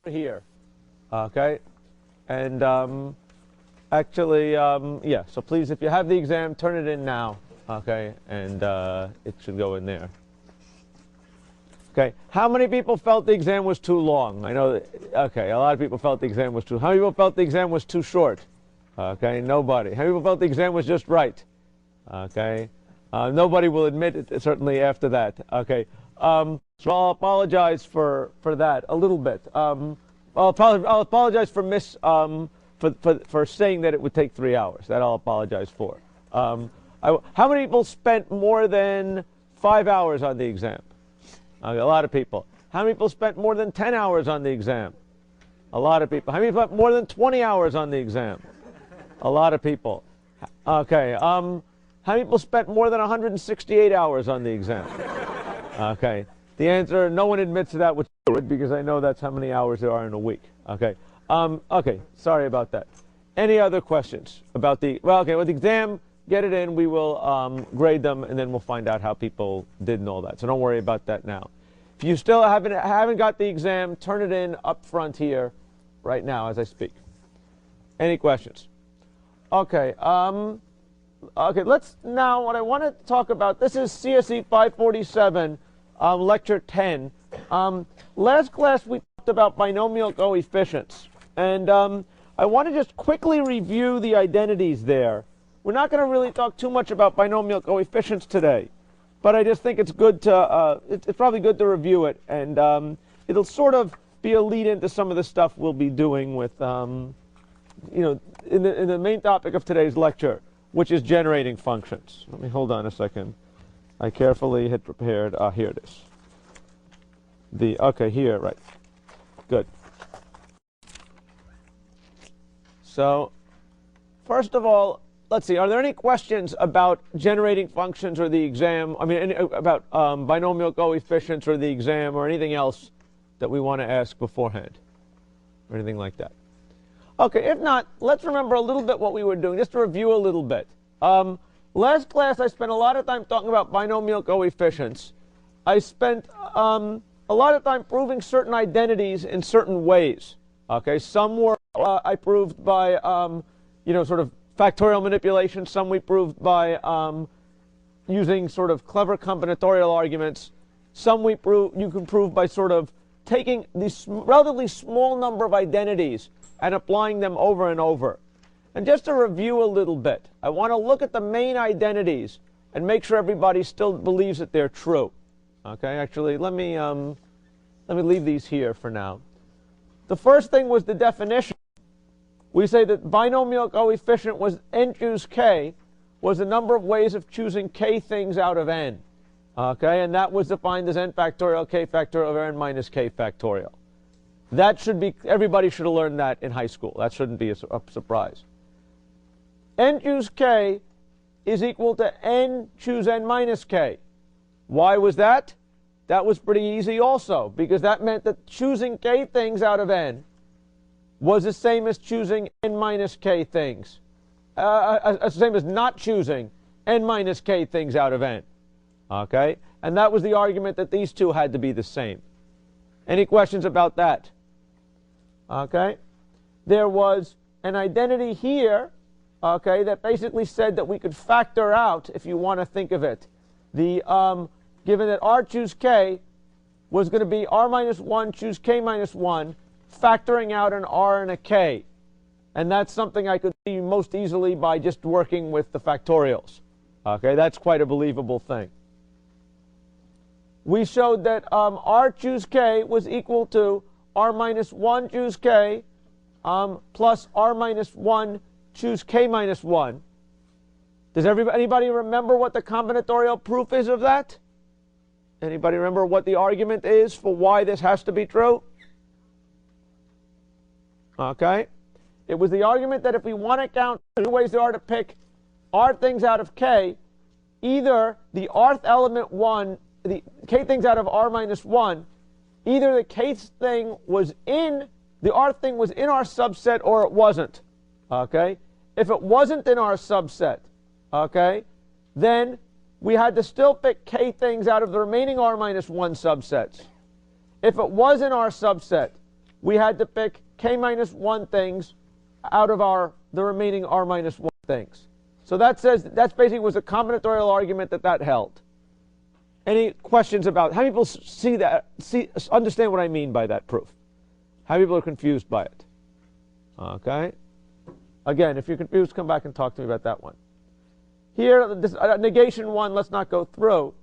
here. Okay? And actually, yeah, so please, if you have the exam, turn it in now. Okay? And it should go in there. Okay, how many people felt the exam was too long? I know, okay, a lot of people felt the exam was too. How many people felt the exam was too short? Okay, nobody. How many people felt the exam was just right? Okay, nobody will admit it, certainly after that. Okay, so I'll apologize for that a little bit. I'll apologize for for saying that it would take 3 hours. That I'll apologize for. How many people spent more than 5 hours on the exam? Okay, a lot of people. How many people spent more than 10 hours on the exam? A lot of people. How many people spent more than 20 hours on the exam? A lot of people. Okay. How many people spent more than 168 hours on the exam? Okay. The answer, no one admits to that, which is good because I know that's how many hours there are in a week. Okay. Okay. Sorry about that. Any other questions about the? Well, okay. With the exam, get it in. We will grade them, and then we'll find out how people did and all that. So don't worry about that now. If you still haven't got the exam, turn it in up front here, right now as I speak. Any questions? Okay. Okay. Let's now. What I want to talk about. This is CSE 547, lecture 10. Last class we talked about binomial coefficients, and I want to just quickly review the identities there. We're not going to really talk too much about binomial coefficients today, but I just think it's good to, it's probably good to review it, and it'll sort of be a lead into some of the stuff we'll be doing with, you know, in the main topic of today's lecture, which is generating functions. Let me hold on a second. I carefully hit prepared. Here it is. Okay, here, right. Good. So, first of all, let's see, are there any questions about generating functions or the exam? I mean, about binomial coefficients or the exam or anything else that we want to ask beforehand or anything like that? Okay, if not, let's remember a little bit what we were doing, just to review a little bit. Last class, I spent a lot of time talking about binomial coefficients. I spent a lot of time proving certain identities in certain ways. Okay, some were I proved by, you know, sort of factorial manipulation. Some we proved by using sort of clever combinatorial arguments. Some you can prove by sort of taking this relatively small number of identities and applying them over and over. And just to review a little bit, I want to look at the main identities and make sure everybody still believes that they're true. Okay, actually, let me leave these here for now. The first thing was the definition. We say that binomial coefficient was n choose k was the number of ways of choosing k things out of n. Okay, and that was defined as n factorial k factorial over n minus k factorial. That should be, everybody should have learned that in high school. That shouldn't be a surprise. N choose k is equal to n choose n minus k. Why was that? That was pretty easy also, because that meant that choosing k things out of n was the same as choosing n minus k things. The same as not choosing n minus k things out of n. Okay? And that was the argument that these two had to be the same. Any questions about that? Okay? There was an identity here, okay, that basically said that we could factor out, if you want to think of it, the given that r choose k was going to be r minus 1 choose k minus 1, factoring out an r and a k. And that's something I could see most easily by just working with the factorials. Okay, that's quite a believable thing. We showed that r choose k was equal to r minus 1 choose k plus r minus 1 choose k minus 1. Does anybody remember what the combinatorial proof is of that? Anybody remember what the argument is for why this has to be true? Okay. It was the argument that if we want to count two ways there are to pick r things out of k, either the rth element 1, the k things out of r minus 1, either the k thing was in, the r thing was in our subset or it wasn't. Okay? If it wasn't in our subset, okay, then we had to still pick k things out of the remaining r minus 1 subsets. If it was in our subset, we had to pick k minus 1 things out of the remaining r minus 1 things. So that says, that's basically was a combinatorial argument that held. Any questions about, how many people understand what I mean by that proof? How many people are confused by it? Okay. Again, if you're confused, come back and talk to me about that one. Here, this negation 1, let's not go through.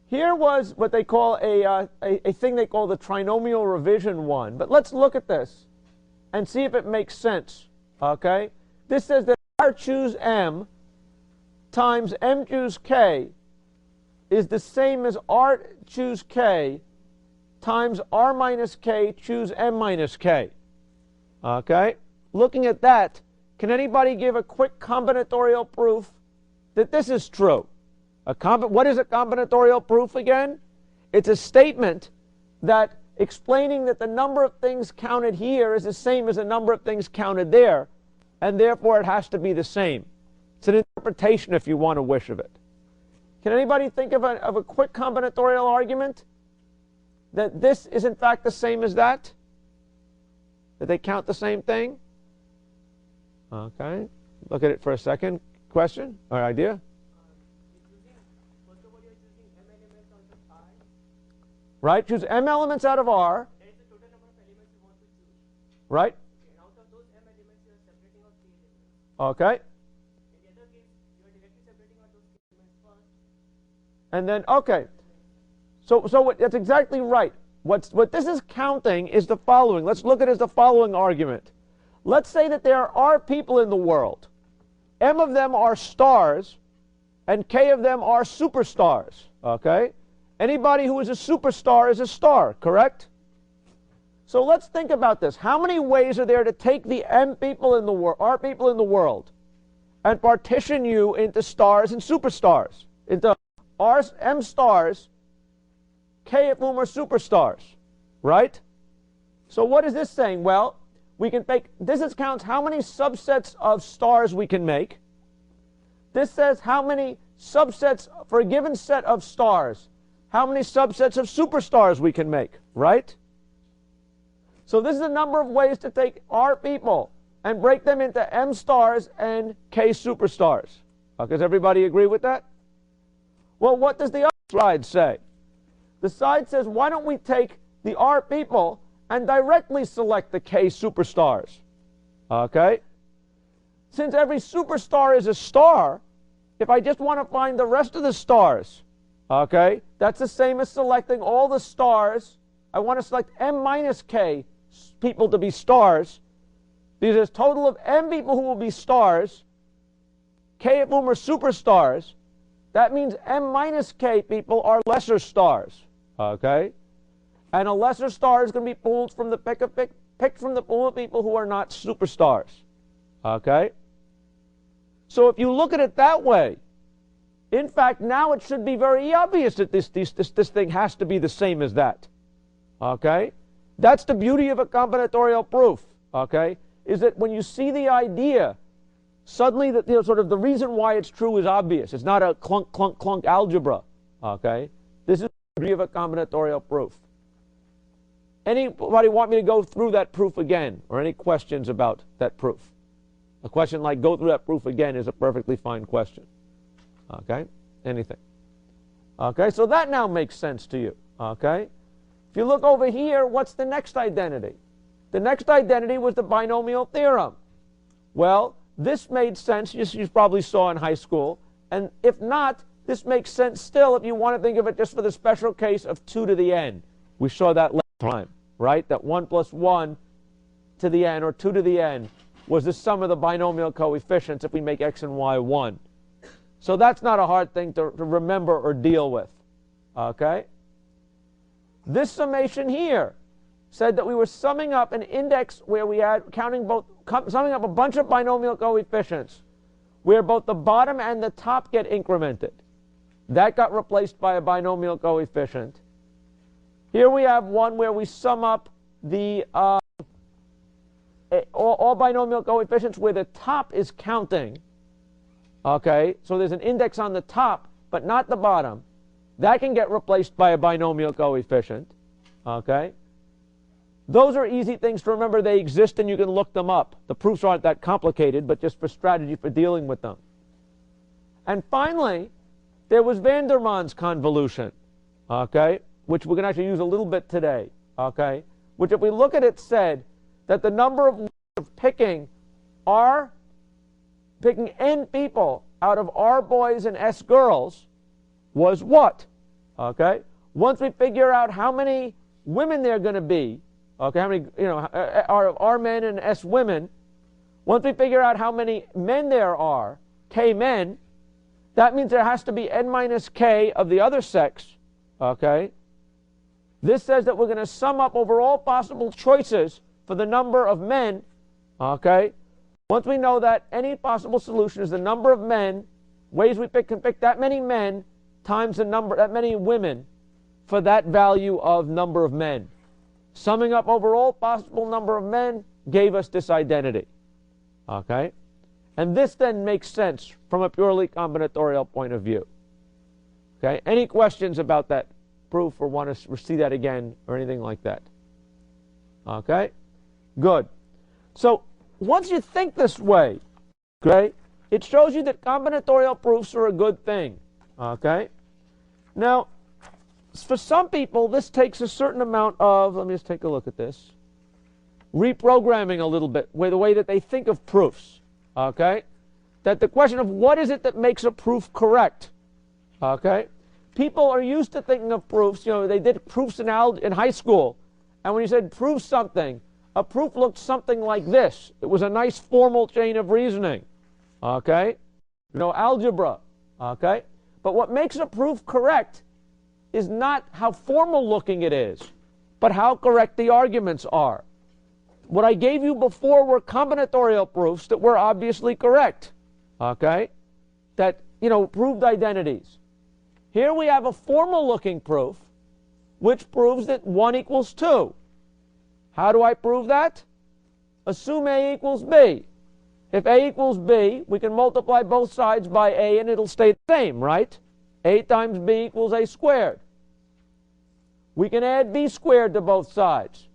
Here was what they call a thing they call the trinomial revision 1. But let's look at this and see if it makes sense. Okay? This says that r choose m times m choose k is the same as r choose k times r minus k choose m minus k. Okay? Looking at that, can anybody give a quick combinatorial proof that this is true? What is a combinatorial proof again? It's a statement that explaining that the number of things counted here is the same as the number of things counted there, and therefore it has to be the same. It's an interpretation, if you want to wish, of it. Can anybody think of a quick combinatorial argument that this is in fact the same as that? That they count the same thing? Okay. Look at it for a second. Question or idea? Right? Choose m elements out of R. That is the total number of elements you want to choose. Right? Okay. And out of those m elements, you are separating out k elements. Okay. In the other case, you are directly separating out those k elements first. And then, okay. So that's exactly right. What this is counting is the following. Let's look at it as the following argument. Let's say that there are people in the world. M of them are stars, and k of them are superstars. Okay? Anybody who is a superstar is a star, correct? So let's think about this. How many ways are there to take the m people in the world, r people in the world, and partition you into stars and superstars, into m stars, k of whom are superstars, right? So what is this saying? Well, we can make, this counts how many subsets of stars we can make. This says how many subsets for a given set of stars, how many subsets of superstars we can make, right? So this is a number of ways to take r people and break them into m stars and k superstars. Does everybody agree with that? Well, what does the other side say? The side says, why don't we take the r people and directly select the k superstars? Okay? Since every superstar is a star, if I just want to find the rest of the stars, okay, that's the same as selecting all the stars. I want to select m minus k people to be stars, because there's a total of m people who will be stars, k of whom are superstars. That means m minus k people are lesser stars. Okay? And a lesser star is going to be pulled from the picked from the pool of people who are not superstars. Okay? So if you look at it that way, in fact, now it should be very obvious that this thing has to be the same as that. Okay? That's the beauty of a combinatorial proof. Okay? Is that when you see the idea, suddenly sort of the reason why it's true is obvious. It's not a clunk, clunk, clunk algebra. Okay? This is the beauty of a combinatorial proof. Anybody want me to go through that proof again? Or any questions about that proof? A question like go through that proof again is a perfectly fine question. Okay? Anything? Okay, so that now makes sense to you. Okay? If you look over here, what's the next identity? The next identity was the binomial theorem. Well, this made sense, you probably saw in high school. And if not, this makes sense still if you want to think of it just for the special case of 2 to the n. We saw that last time, right? That 1 plus 1 to the n, or 2 to the n, was the sum of the binomial coefficients if we make x and y 1. So that's not a hard thing to remember or deal with. Okay? This summation here said that we were summing up an index where we had summing up a bunch of binomial coefficients where both the bottom and the top get incremented. That got replaced by a binomial coefficient. Here we have one where we sum up the all binomial coefficients where the top is counting. Okay, so there's an index on the top, but not the bottom. That can get replaced by a binomial coefficient. Okay, Those are easy things to remember. They exist and you can look them up. The proofs aren't that complicated, but just for strategy for dealing with them. And finally, there was van der Waals convolution, okay, which we're going to actually use a little bit today, okay, which if we look at it said that the number of picking n people out of R boys and S girls was what? Okay, once we figure out how many women there are going to be, okay, how many, are R men and S women, once we figure out how many men there are, K men, that means there has to be n minus k of the other sex, okay? This says that we're going to sum up over all possible choices for the number of men, okay? Once we know that any possible solution is the number of men, ways we can pick that many men times the number, that many women for that value of number of men. Summing up over all possible number of men gave us this identity, okay? And this then makes sense from a purely combinatorial point of view. Okay? Any questions about that proof or want to see that again or anything like that? Okay? Good. So once you think this way, okay, it shows you that combinatorial proofs are a good thing. Okay? Now, for some people, this takes a certain amount of, let me just take a look at this, reprogramming a little bit with the way that they think of proofs. Okay? That the question of what is it that makes a proof correct? Okay? People are used to thinking of proofs. They did proofs in high school. And when you said prove something, a proof looked something like this. It was a nice formal chain of reasoning. Okay? Algebra. Okay? But what makes a proof correct is not how formal looking it is, but how correct the arguments are. What I gave you before were combinatorial proofs that were obviously correct, okay? That, proved identities. Here we have a formal-looking proof which proves that 1 equals 2. How do I prove that? Assume A equals B. If A equals B, we can multiply both sides by A and it'll stay the same, right? A times B equals A squared. We can add B squared to both sides.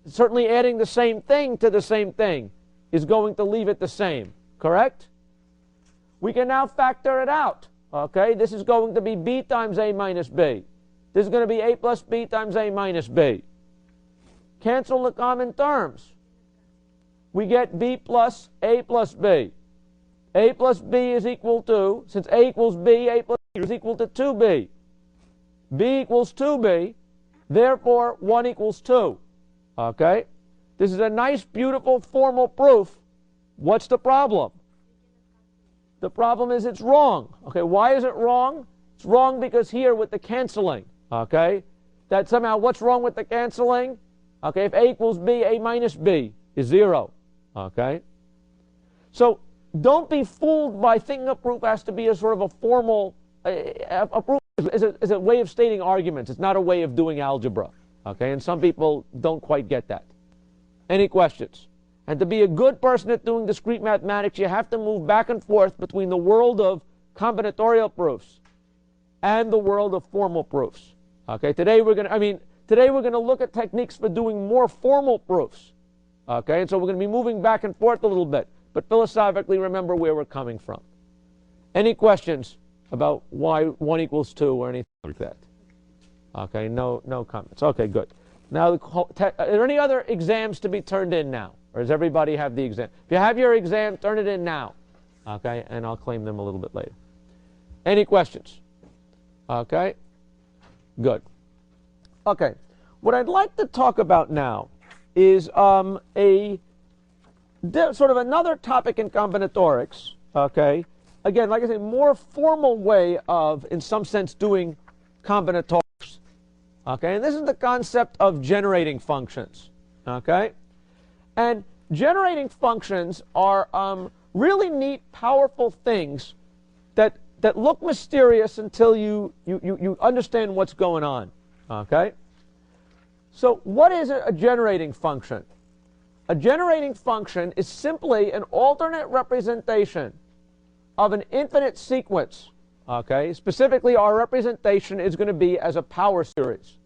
Certainly adding the same thing to the same thing is going to leave it the same, correct? We can now factor it out, okay? This is going to be B times A minus B. This is going to be A plus B times A minus B. Cancel the common terms. We get B plus A plus B. A plus B is equal to, since A equals B, A plus B is equal to 2B. B equals 2B, therefore 1 equals 2. Okay? This is a nice, beautiful, formal proof. What's the problem? The problem is it's wrong. Okay, why is it wrong? It's wrong because here with the canceling, okay, that somehow what's wrong with the canceling? Okay, if A equals B, A minus B is 0. Okay? So don't be fooled by thinking a proof has to be a sort of a formal, a proof is a way of stating arguments. It's not a way of doing algebra. Okay, and some people don't quite get that. Any questions? And to be a good person at doing discrete mathematics, you have to move back and forth between the world of combinatorial proofs and the world of formal proofs. Okay, today we're going to look at techniques for doing more formal proofs. Okay, and so we're going to be moving back and forth a little bit, but philosophically remember where we're coming from. Any questions about why 1 equals 2 or anything like that? Okay, no comments. Okay, good. Now, are there any other exams to be turned in now? Or does everybody have the exam? If you have your exam, turn it in now. Okay, and I'll claim them a little bit later. Any questions? Okay, good. Okay, what I'd like to talk about now is sort of another topic in combinatorics. Okay, again, like I say, more formal way of, in some sense, doing combinatorics. Okay, and this is the concept of generating functions. Okay, and generating functions are really neat, powerful things that look mysterious until you understand what's going on. Okay, so what is a generating function? A generating function is simply an alternate representation of an infinite sequence. Okay, specifically our representation is going to be as a power series.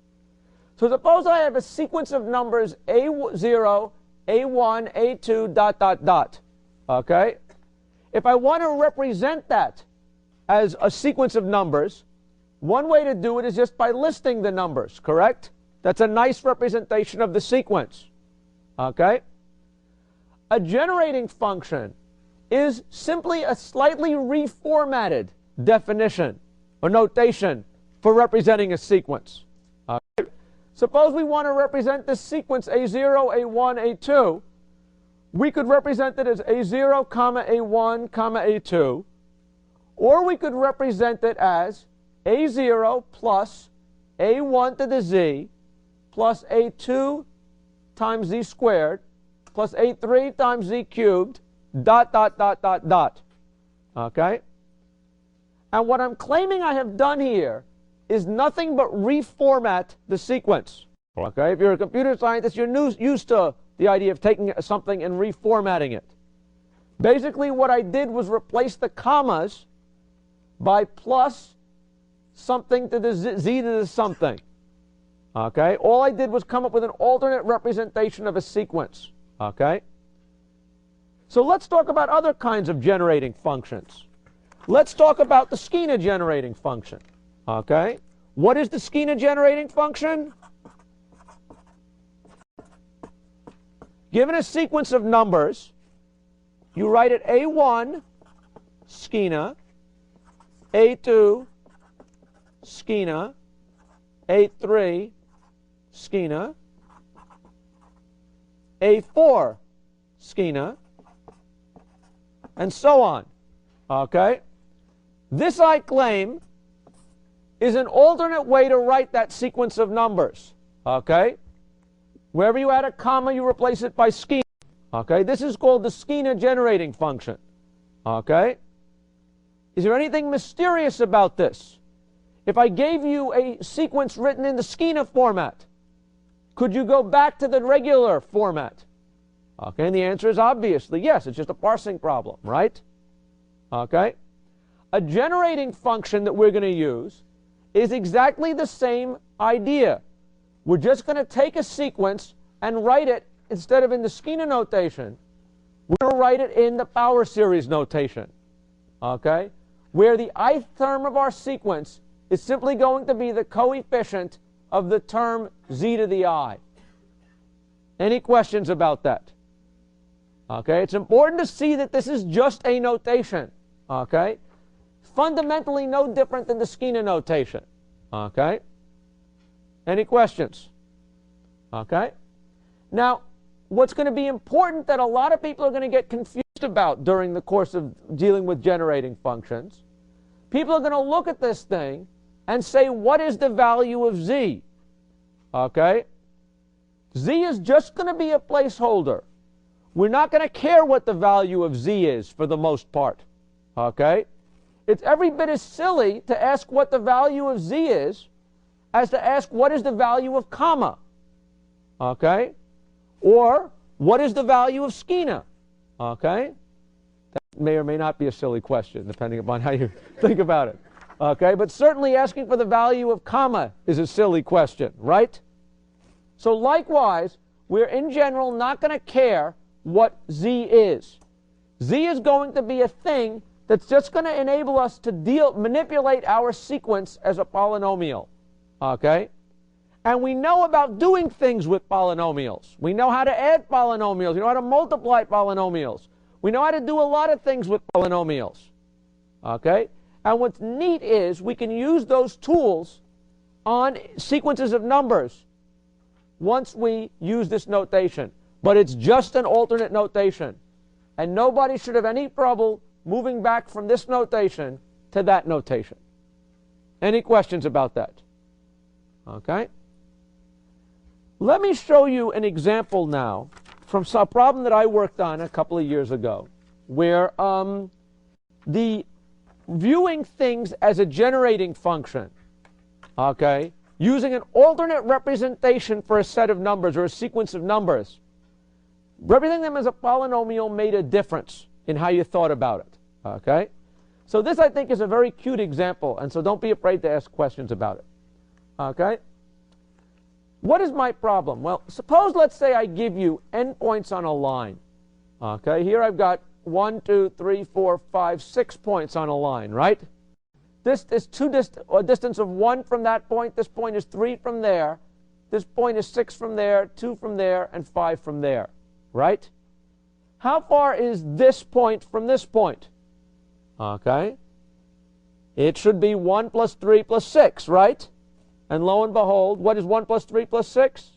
So suppose I have a sequence of numbers A0, A1, A2, dot, dot, dot. Okay? If I want to represent that as a sequence of numbers, one way to do it is just by listing the numbers, correct? That's a nice representation of the sequence. Okay? A generating function is simply a slightly reformatted definition or notation for representing a sequence. Okay? Suppose we want to represent this sequence A0, A1, A2. We could represent it as A0, comma, A1, comma, A2. Or we could represent it as A0 plus A1 to the Z plus A2 times Z squared plus A3 times Z cubed dot, dot, dot, dot, dot. Okay? And what I'm claiming I have done here is nothing but reformat the sequence. Okay? If you're a computer scientist, you're used to the idea of taking something and reformatting it. Basically, what I did was replace the commas by plus something to the Z to the something. Okay? All I did was come up with an alternate representation of a sequence. Okay? So let's talk about other kinds of generating functions. Let's talk about the Skeena generating function. Okay? What is the Skeena generating function? Given a sequence of numbers, you write it A1 Skeena, A2 Skeena, A3 Skeena, A4 Skeena, and so on. Okay? This, I claim, is an alternate way to write that sequence of numbers. Okay? Wherever you add a comma, you replace it by Skeena. Okay? This is called the Skeena generating function. Okay? Is there anything mysterious about this? If I gave you a sequence written in the Skeena format, could you go back to the regular format? Okay, and the answer is obviously yes. It's just a parsing problem, right? Okay? A generating function that we're going to use is exactly the same idea. We're just going to take a sequence and write it, instead of in the Skeena notation, we're going to write it in the power series notation. Okay? Where the ith term of our sequence is simply going to be the coefficient of the term z to the I. Any questions about that? Okay, it's important to see that this is just a notation. Okay? Fundamentally no different than the Skeena notation. Okay? Any questions? Okay? Now, what's going to be important that a lot of people are going to get confused about during the course of dealing with generating functions, people are going to look at this thing and say, what is the value of z? Okay? Z is just going to be a placeholder. We're not going to care what the value of z is for the most part. Okay? It's every bit as silly to ask what the value of z is as to ask what is the value of comma. Okay? Or what is the value of Skeena? Okay? That may or may not be a silly question, depending upon how you think about it. Okay? But certainly asking for the value of comma is a silly question, right? So likewise, we're in general not going to care what z is. Z is going to be a thing that's just going to enable us to manipulate our sequence as a polynomial. Okay? And we know about doing things with polynomials. We know how to add polynomials. We know how to multiply polynomials. We know how to do a lot of things with polynomials. Okay? And what's neat is we can use those tools on sequences of numbers once we use this notation. But it's just an alternate notation. And nobody should have any trouble moving back from this notation to that notation. Any questions about that? Okay? Let me show you an example now from a problem that I worked on a couple of years ago, where the viewing things as a generating function, okay, using an alternate representation for a set of numbers or a sequence of numbers, representing them as a polynomial made a difference in how you thought about it. Okay? So this, I think, is a very cute example, and so don't be afraid to ask questions about it. Okay? what is my problem? Well, suppose, let's say I give you n points on a line. Okay, here I've got 1, 2, 3, 4, 5, 6 points on a line, right? This is a distance of 1 from that point. This point is 3 from there. This point is 6 from there, 2 from there, and 5 from there, right? How far is this point from this point? Okay. It should be 1 plus 3 plus 6, right? And lo and behold, what is 1 plus 3 plus 6?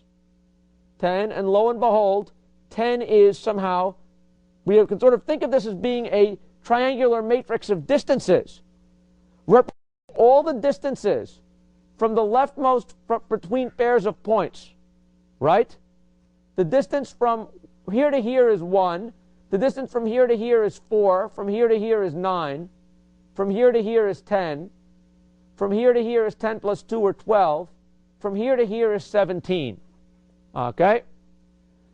10. And lo and behold, 10 is somehow, we can sort of think of this as being a triangular matrix of distances. Represent all the distances from the leftmost between pairs of points, right? The distance from here to here is 1. The distance from here to here is 4. From here to here is 9. From here to here is 10. From here to here is 10 plus 2 or 12. From here to here is 17. Okay?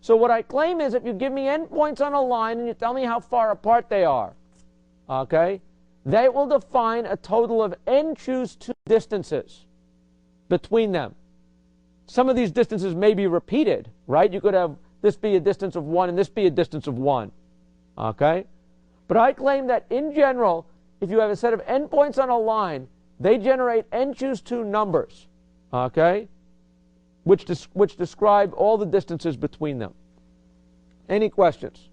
So what I claim is if you give me n points on a line and you tell me how far apart they are, okay, they will define a total of n choose 2 distances between them. Some of these distances may be repeated, right? You could have this be a distance of 1 and this be a distance of 1. Okay? But I claim that in general, if you have a set of n points on a line, they generate n choose 2 numbers, okay, which describe all the distances between them. Any questions,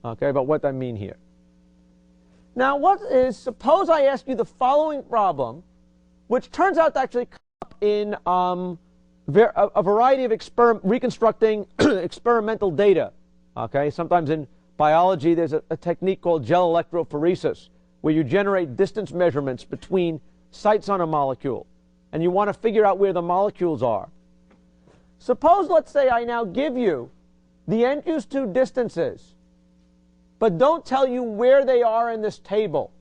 okay, about what I mean here? Now, suppose I ask you the following problem, which turns out to actually come up in a variety of reconstructing experimental data. Okay, sometimes in biology there's a technique called gel electrophoresis, where you generate distance measurements between sites on a molecule, and you want to figure out where the molecules are. Suppose, let's say, I now give you the n choose 2 distances, but don't tell you where they are in this table.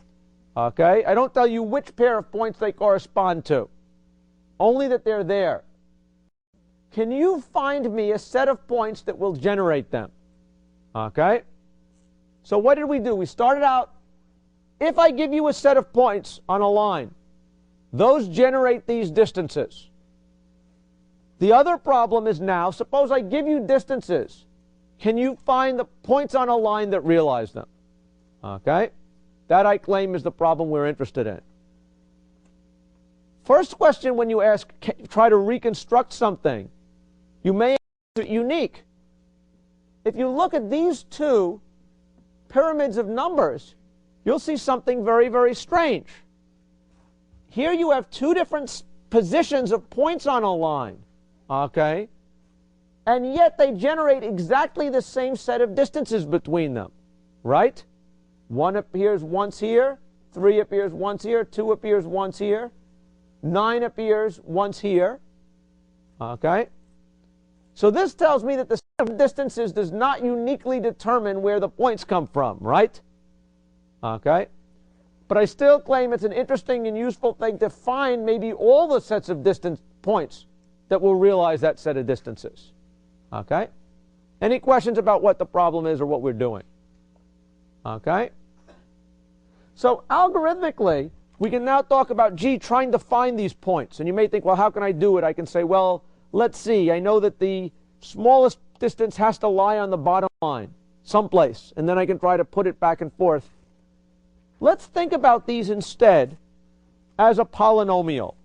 Okay? I don't tell you which pair of points they correspond to, only that they're there. Can you find me a set of points that will generate them? Okay? So what did we do? We started out, if I give you a set of points on a line, those generate these distances. The other problem is now, suppose I give you distances. Can you find the points on a line that realize them? Okay? That, I claim, is the problem we're interested in. First question when you try to reconstruct something, you may answer unique. If you look at these two pyramids of numbers, you'll see something very, very strange. Here you have two different positions of points on a line, okay? And yet they generate exactly the same set of distances between them, right? 1 appears once here, 3 appears once here, 2 appears once here, 9 appears once here, okay? So this tells me that the set of distances does not uniquely determine where the points come from, right? Okay? But I still claim it's an interesting and useful thing to find maybe all the sets of distance points that will realize that set of distances. Okay? Any questions about what the problem is or what we're doing? Okay? So algorithmically, we can now talk about, trying to find these points. And you may think, well, how can I do it? I can say, well, let's see. I know that the smallest distance has to lie on the bottom line someplace. And then I can try to put it back and forth. Let's think about these instead as a polynomial.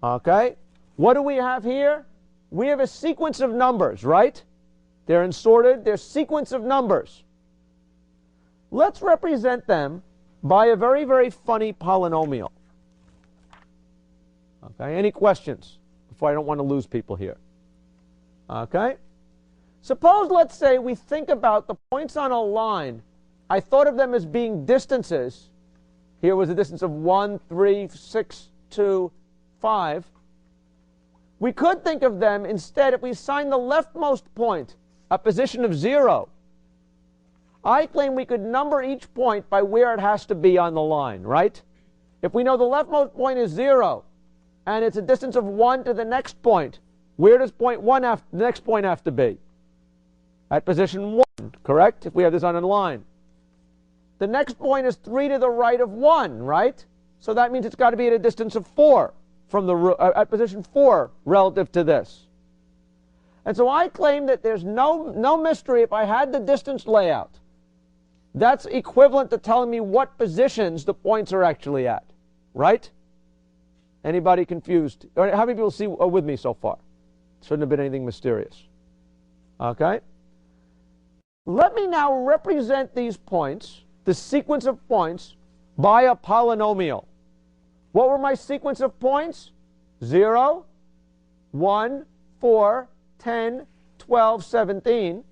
Okay? What do we have here? We have a sequence of numbers, right? They're assorted. They're sequence of numbers. Let's represent them by a very, very funny polynomial. Okay? Any questions before I don't want to lose people here? Okay? Suppose, let's say, we think about the points on a line. I thought of them as being distances. Here was a distance of 1, 3, 6, 2, 5. We could think of them instead, if we assign the leftmost point a position of 0. I claim we could number each point by where it has to be on the line, right? If we know the leftmost point is 0, and it's a distance of 1 to the next point, where does the next point have to be? At position 1, correct? If we have this on a line. The next point is 3 to the right of 1, right? So that means it's got to be at a distance of 4 from at position 4 relative to this. And so I claim that there's no mystery if I had the distance layout. That's equivalent to telling me what positions the points are actually at, right? Anybody confused? How many people are with me so far? Shouldn't have been anything mysterious. Okay? Let me now represent these points, the sequence of points, by a polynomial. What were my sequence of points? 0, 1, 4, 10, 12, 17.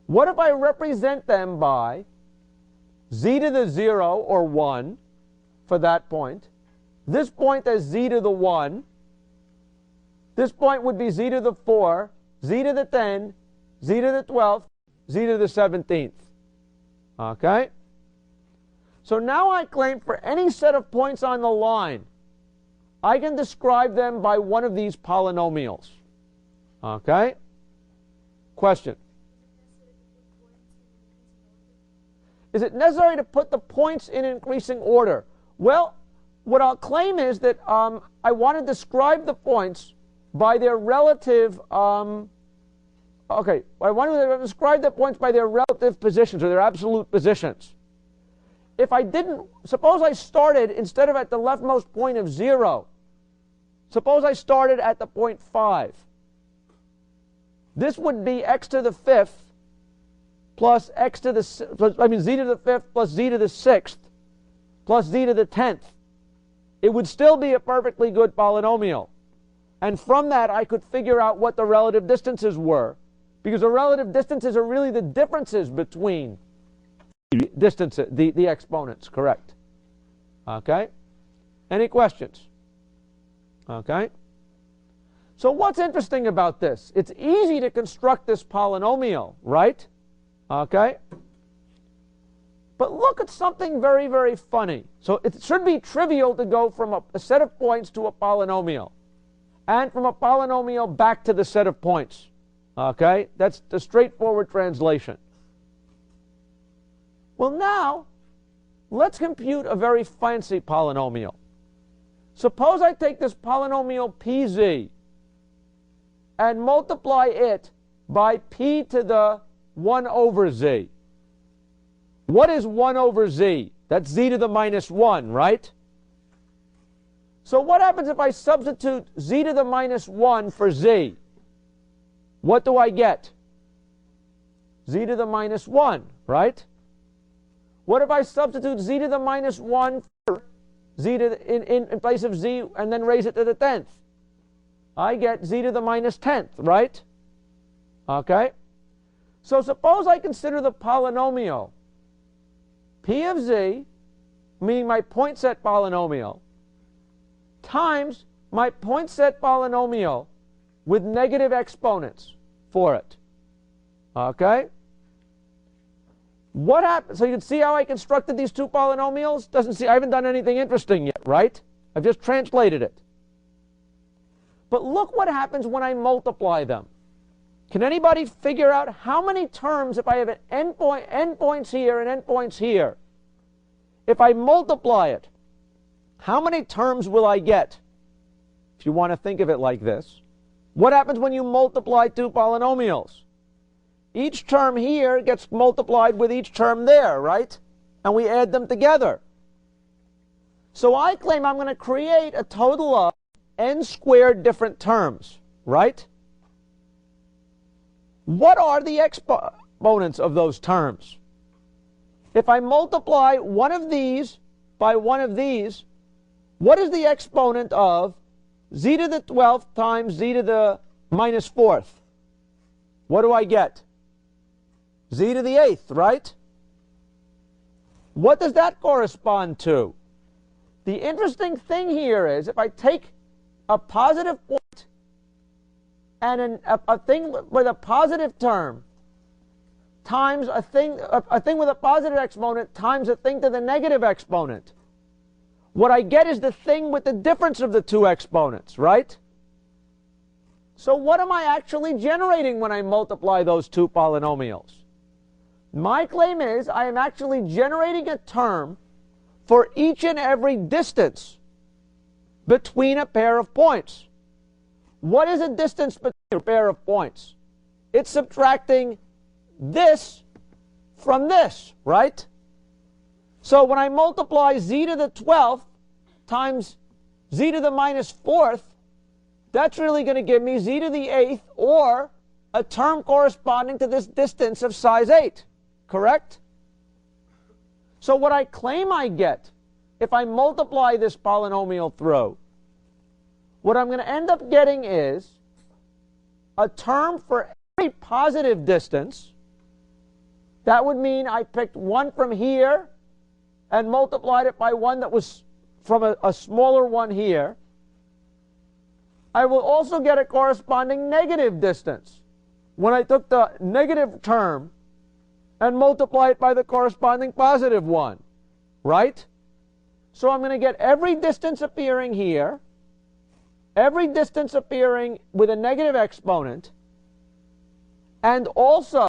What if I represent them by z to the 0, or 1, for that point? This point as z to the 1. This point would be z to the 4, z to the 10, z to the 12th, z to the 17th. Okay? So now I claim for any set of points on the line, I can describe them by one of these polynomials. Okay? Question. Is it necessary to put the points in increasing order? Well, what I'll claim is that I want to describe the points by their relative, I want to describe the points by their relative positions, or their absolute positions. If I didn't, suppose I started, instead of at the leftmost point of 0, suppose I started at the point 5. This would be x to the 5th plus x to the, z to the 5th plus z to the 6th plus z to the 10th. It would still be a perfectly good polynomial. And from that, I could figure out what the relative distances were, because the relative distances are really the differences between distances, the exponents, correct? Okay? Any questions? Okay? So what's interesting about this? It's easy to construct this polynomial, right? Okay? But look at something very, very funny. So it should be trivial to go from a set of points to a polynomial, and from a polynomial back to the set of points. Okay? That's the straightforward translation. Well, now, let's compute a very fancy polynomial. Suppose I take this polynomial pz and multiply it by p to the 1 over z. What is 1 over z? That's z to the minus 1, right? So what happens if I substitute z to the minus 1 for z? What do I get? Z to the minus 1, right? What if I substitute z to the minus 1 for z to the, in place of z, and then raise it to the 10th? I get z to the minus 10th, right? Okay? So suppose I consider the polynomial p of z, meaning my point set polynomial, times my point set polynomial with negative exponents for it. Okay? What happens? So you can see how I constructed these two polynomials? I haven't done anything interesting yet, right? I've just translated it. But look what happens when I multiply them. Can anybody figure out how many terms, if I have an n points here and n points here, if I multiply it, how many terms will I get? If you want to think of it like this, what happens when you multiply two polynomials? Each term here gets multiplied with each term there, right? And we add them together. So I claim I'm going to create a total of n squared different terms, right? What are the exponents of those terms? If I multiply one of these by one of these, what is the exponent of z to the 12th times z to the minus 4th? What do I get? Z to the 8th, right? What does that correspond to? The interesting thing here is if I take a positive point and a thing with a positive term times a thing with a positive exponent times a thing to the negative exponent, what I get is the thing with the difference of the two exponents, right? So what am I actually generating when I multiply those two polynomials? My claim is I am actually generating a term for each and every distance between a pair of points. what is a distance between a pair of points? It's subtracting this from this, right? So when I multiply z to the 12th times z to the minus 4th, that's really going to give me z to the 8th, or a term corresponding to this distance of size 8, correct? So what I claim I get, if I multiply this polynomial through, what I'm going to end up getting is a term for every positive distance. That would mean I picked one from here and multiplied it by one that was from a smaller one here. I will also get a corresponding negative distance when I took the negative term and multiply it by the corresponding positive one, right? So I'm going to get every distance appearing here, every distance appearing with a negative exponent, and also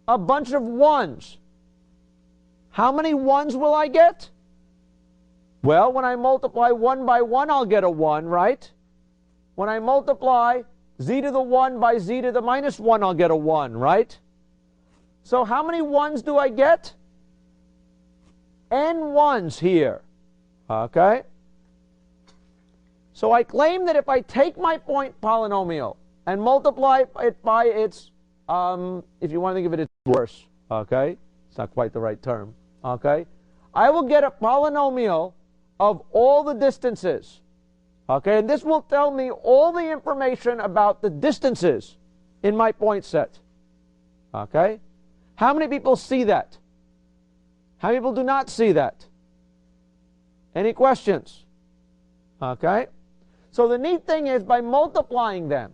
a bunch of ones. How many ones will I get? Well, when I multiply 1 by 1, I'll get a 1, right? When I multiply z to the 1 by z to the minus 1, I'll get a 1, right? So how many ones do I get? N ones here, okay? So I claim that if I take my point polynomial and multiply it by its, if you want to think of it as worse, okay? It's not quite the right term, okay? I will get a polynomial of all the distances, okay? And this will tell me all the information about the distances in my point set, okay? How many people see that? How many people do not see that? Any questions? Okay? So the neat thing is, by multiplying them,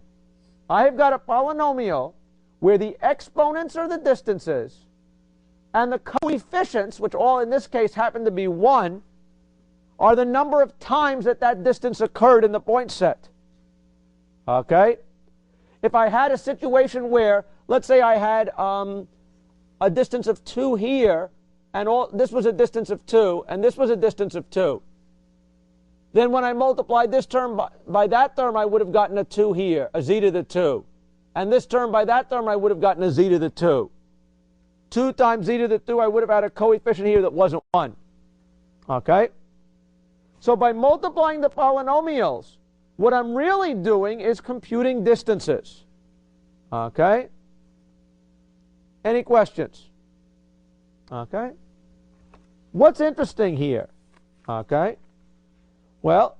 I have got a polynomial where the exponents are the distances and the coefficients, which all in this case happen to be 1, are the number of times that that distance occurred in the point set. Okay? If I had a situation where, let's say I had a distance of 2 here, and this was a distance of 2, and this was a distance of 2. Then when I multiplied this term by that term, I would have gotten a 2 here, a z to the 2. And this term by that term, I would have gotten a z to the 2. 2 times z to the 2, I would have had a coefficient here that wasn't 1. Okay? So by multiplying the polynomials, what I'm really doing is computing distances. Okay? Any questions? Okay? What's interesting here? Okay? Well,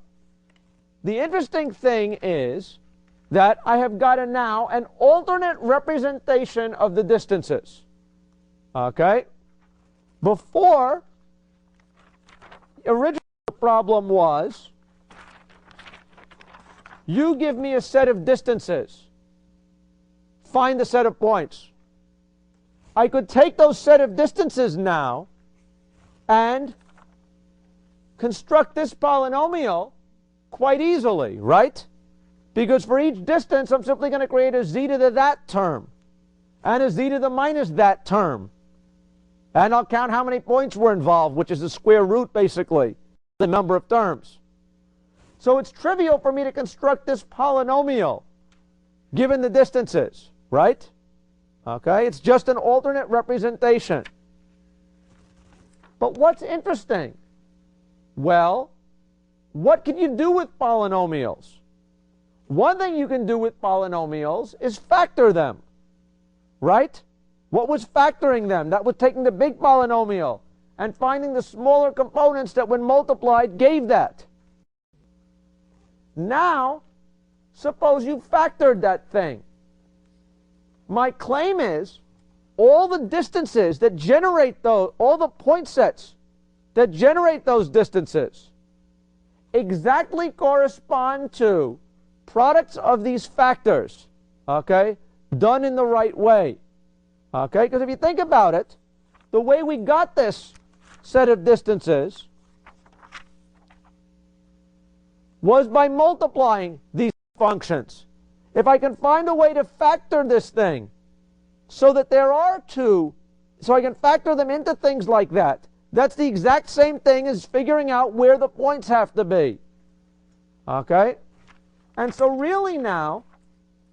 the interesting thing is that I have got now an alternate representation of the distances. Okay? Before, originally the problem was, you give me a set of distances. Find the set of points. I could take those set of distances now and construct this polynomial quite easily, right? Because for each distance, I'm simply going to create a z to the that term and a z to the minus that term. And I'll count how many points were involved, which is the square root, basically, the number of terms. So it's trivial for me to construct this polynomial given the distances, right? Okay, it's just an alternate representation. But what's interesting? Well, what can you do with polynomials? One thing you can do with polynomials is factor them, right? What was factoring them? That was taking the big polynomial and finding the smaller components that when multiplied gave that. Now, suppose you factored that thing. My claim is all the distances that generate those, all the point sets that generate those distances exactly correspond to products of these factors, okay, done in the right way. Okay, because if you think about it, the way we got this set of distances was by multiplying these functions. If I can find a way to factor this thing so that there are two, so I can factor them into things like that, that's the exact same thing as figuring out where the points have to be. Okay? And so really now,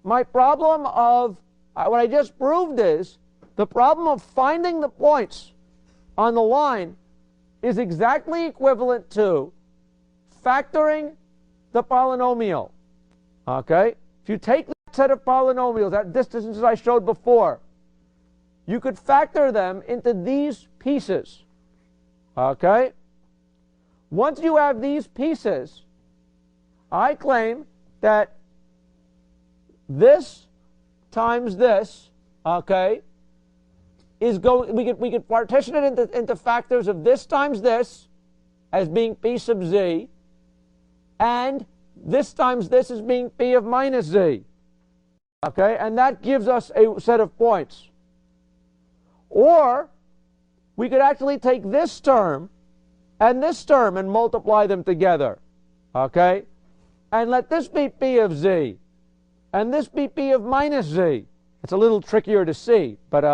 my problem of, what I just proved is, the problem of finding the points on the line is exactly equivalent to factoring the polynomial. Okay? If you take that set of polynomials, that distances I showed before, you could factor them into these pieces. Okay? Once you have these pieces, I claim that this times this, okay, is going. We could partition it into factors of this times this as being p sub z, and this times this as being p of minus z. Okay, and that gives us a set of points. Or we could actually take this term and multiply them together. Okay, and let this be p of z, and this be p of minus z. It's a little trickier to see, but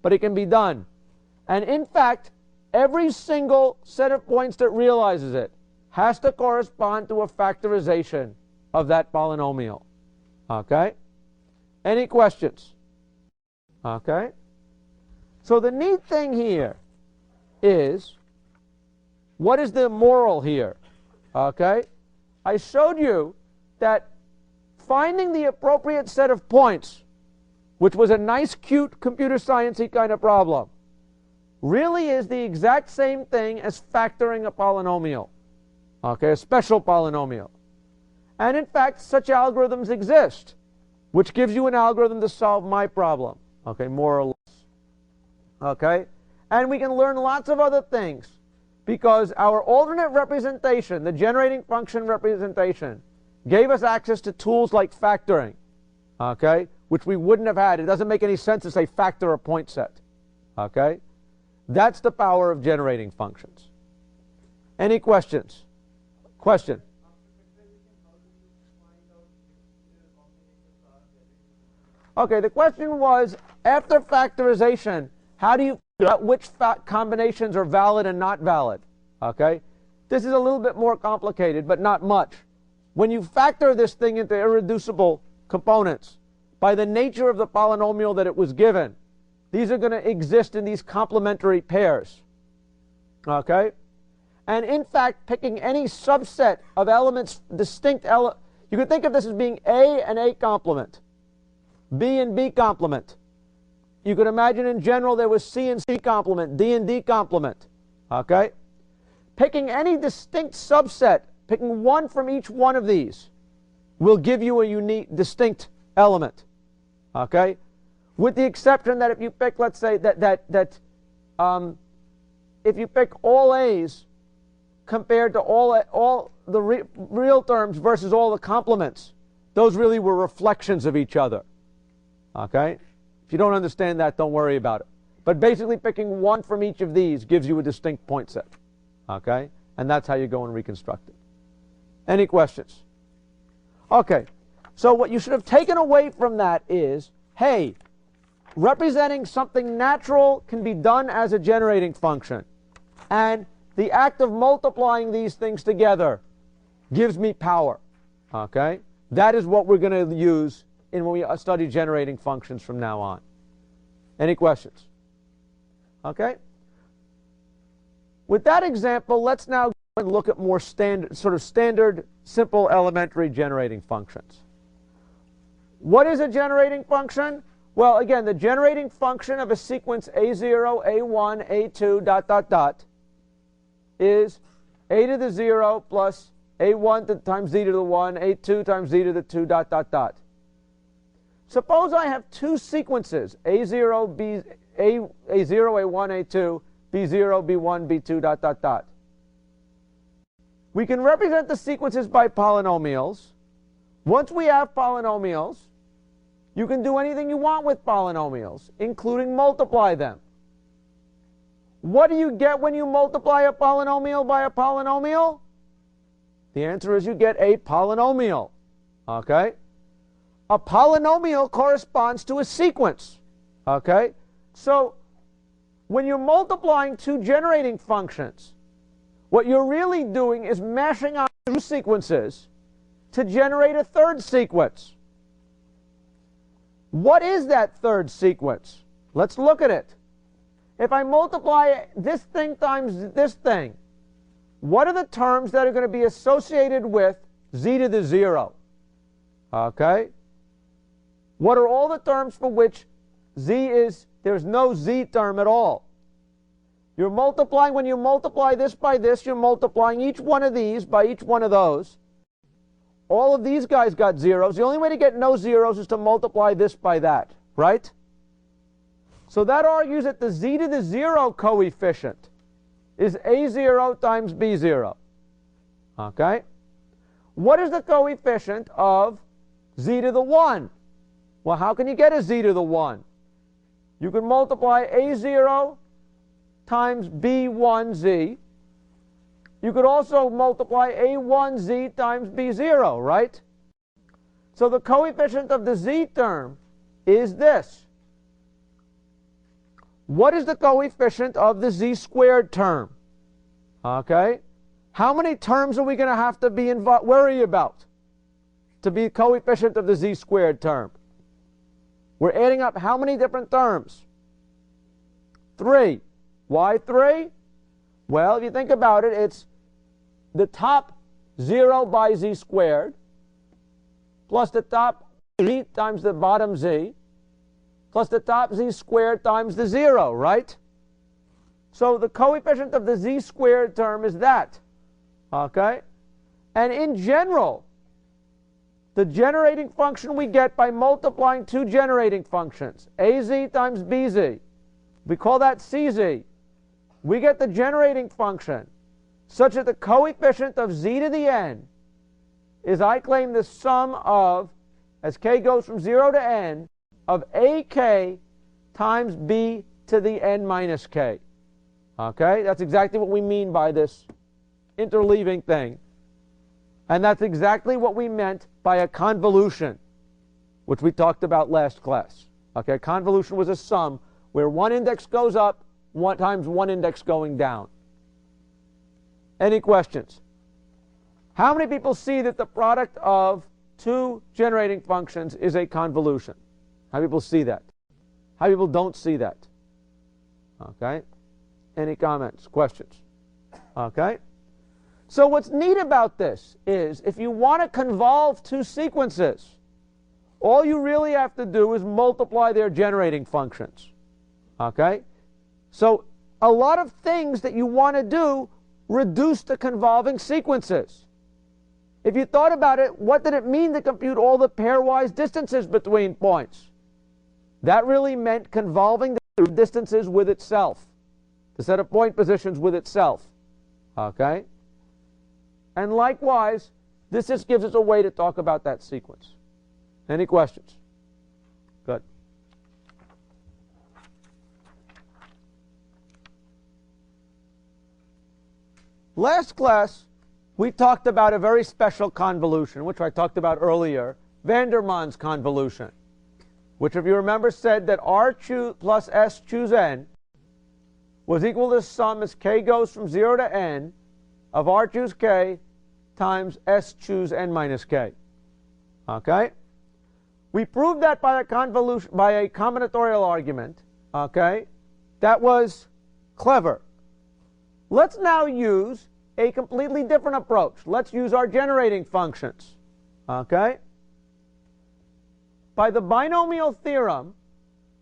it can be done. And in fact, every single set of points that realizes it has to correspond to a factorization of that polynomial. Okay? Any questions? Okay? So the neat thing here is, what is the moral here? Okay? I showed you that finding the appropriate set of points, which was a nice, cute, computer science-y kind of problem, really is the exact same thing as factoring a polynomial. Okay, a special polynomial. And in fact, such algorithms exist, which gives you an algorithm to solve my problem. Okay, more or less. Okay? And we can learn lots of other things, because our alternate representation, the generating function representation, gave us access to tools like factoring, okay, which we wouldn't have had. It doesn't make any sense to say factor a point set. Okay? That's the power of generating functions. Any questions? Question? Okay, the question was, after factorization, how do you figure out which combinations are valid and not valid? Okay? This is a little bit more complicated, but not much. When you factor this thing into irreducible components, by the nature of the polynomial that it was given, these are going to exist in these complementary pairs. Okay? And in fact, picking any subset of elements, you could think of this as being A and A complement, B and B complement. You could imagine in general there was C and C complement, D and D complement. Okay? Picking any distinct subset, picking one from each one of these, will give you a unique, distinct element. Okay? With the exception that if you pick, let's say, if you pick all A's compared to all the real terms versus all the complements, those really were reflections of each other. Okay? If you don't understand that, don't worry about it. But basically picking one from each of these gives you a distinct point set. Okay? And that's how you go and reconstruct it. Any questions? Okay. So what you should have taken away from that is, hey, representing something natural can be done as a generating function. And the act of multiplying these things together gives me power. Okay? That is what we're going to use when we study generating functions from now on. Any questions? Okay? With that example, let's now go and look at more standard, simple elementary generating functions. What is a generating function? Well, again, the generating function of a sequence A0, A1, A2, dot, dot, dot, is a to the 0 plus a1 times z to the 1, a2 times z to the 2, dot, dot, dot. Suppose I have two sequences, A0, A0, A1, A2, B0, B1, B2, dot, dot, dot. We can represent the sequences by polynomials. Once we have polynomials, you can do anything you want with polynomials, including multiply them. What do you get when you multiply a polynomial by a polynomial? The answer is you get a polynomial. Okay? A polynomial corresponds to a sequence. Okay? So when you're multiplying two generating functions, what you're really doing is mashing on two sequences to generate a third sequence. What is that third sequence? Let's look at it. If I multiply this thing times this thing, what are the terms that are going to be associated with z to the 0? Okay? What are all the terms for which there's no z term at all? You're multiplying, when you multiply this by this, you're multiplying each one of these by each one of those. All of these guys got zeros. The only way to get no zeros is to multiply this by that, right? So that argues that the z to the 0 coefficient is a0 times b0. Okay? What is the coefficient of z to the 1? Well, how can you get a z to the 1? You can multiply a0 times b1z. You could also multiply a1z times b0, right? So the coefficient of the z term is this. What is the coefficient of the z squared term? Okay? How many terms are we going to have to worry about to be coefficient of the z squared term? We're adding up how many different terms? 3. Why 3? Well, if you think about it, it's the top 0 by z squared plus the top z times the bottom z plus the top z squared times the 0, right? So the coefficient of the z squared term is that. Okay? And in general, the generating function we get by multiplying two generating functions, az times bz, we call that cz. We get the generating function such that the coefficient of z to the n is, I claim, the sum of, as k goes from 0 to n, of ak times b to the n minus k. Okay? That's exactly what we mean by this interleaving thing. And that's exactly what we meant by a convolution, which we talked about last class. Okay? A convolution was a sum where one index goes up times one index going down. Any questions? How many people see that the product of two generating functions is a convolution? How many people see that? How many people don't see that? Okay? Any comments, questions? Okay? So what's neat about this is if you want to convolve two sequences, all you really have to do is multiply their generating functions. Okay? So a lot of things that you want to do reduce to convolving sequences. If you thought about it, what did it mean to compute all the pairwise distances between points? That really meant convolving the distances with itself, the set of point positions with itself. Okay? And likewise, this just gives us a way to talk about that sequence. Any questions? Good. Last class, we talked about a very special convolution, which I talked about earlier, Vandermon's convolution, which, if you remember, said that R plus S choose n was equal to the sum as k goes from 0 to n of R choose k times S choose n minus k. Okay? We proved that by a convolution, by a combinatorial argument. Okay? That was clever. Let's now use a completely different approach. Let's use our generating functions. Okay? By the binomial theorem,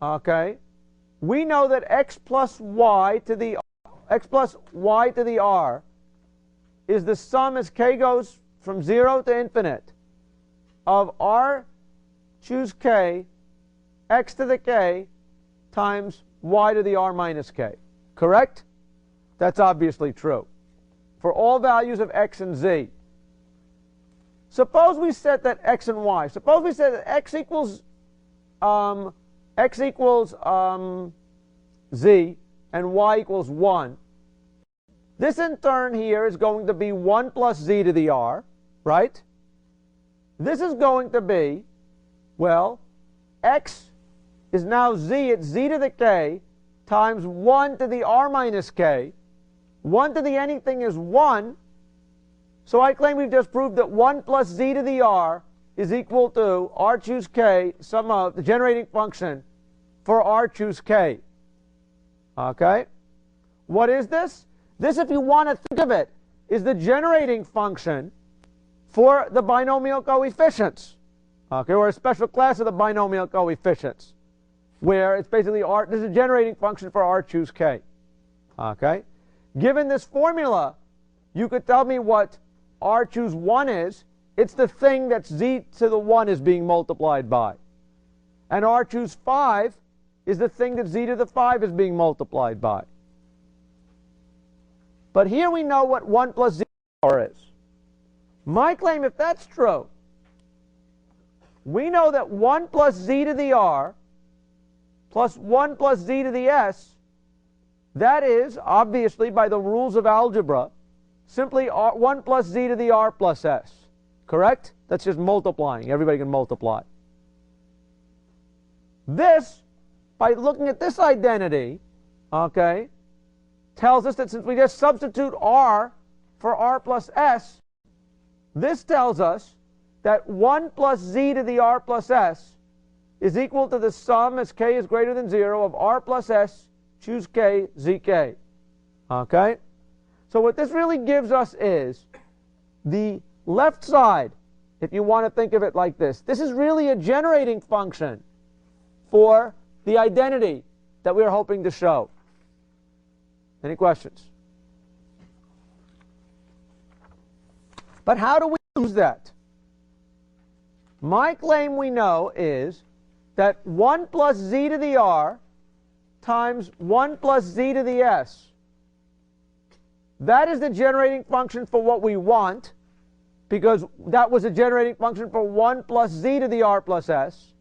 okay, we know that x plus y to the r is the sum as k goes from 0 to infinite of r choose k x to the k times y to the r minus k. Correct? That's obviously true for all values of x and z. Suppose we set that x and y. Suppose we set that x equals z and y equals 1. This in turn here is going to be 1 plus z to the r, right? This is going to be, well, x is now z, it's z to the k times 1 to the r minus k. 1 to the anything is 1, So I claim we've just proved that 1 plus z to the r is equal to r choose k, sum of the generating function for r choose k. Okay? What is this? This, if you want to think of it, is the generating function for the binomial coefficients. Okay, or a special class of the binomial coefficients, where it's basically r, this is a generating function for r choose k. Okay? Given this formula, you could tell me what r choose 1 is. It's the thing that z to the 1 is being multiplied by. And r choose 5 is the thing that z to the 5 is being multiplied by. But here we know what 1 plus z to the r is. My claim, if that's true, we know that 1 plus z to the r plus 1 plus z to the s, that is, obviously, by the rules of algebra, simply 1 plus z to the r plus s. Correct? That's just multiplying. Everybody can multiply. This, by looking at this identity, okay, tells us that since we just substitute r for r plus s, this tells us that 1 plus z to the r plus s is equal to the sum, as k is greater than 0, of r plus s, choose k, zk. Okay? So what this really gives us is the left side, if you want to think of it like this. This is really a generating function for the identity that we are hoping to show. Any questions? But how do we use that? My claim we know is that 1 plus z to the r times 1 plus z to the s. That is the generating function for what we want, because that was a generating function for 1 plus z to the r plus s.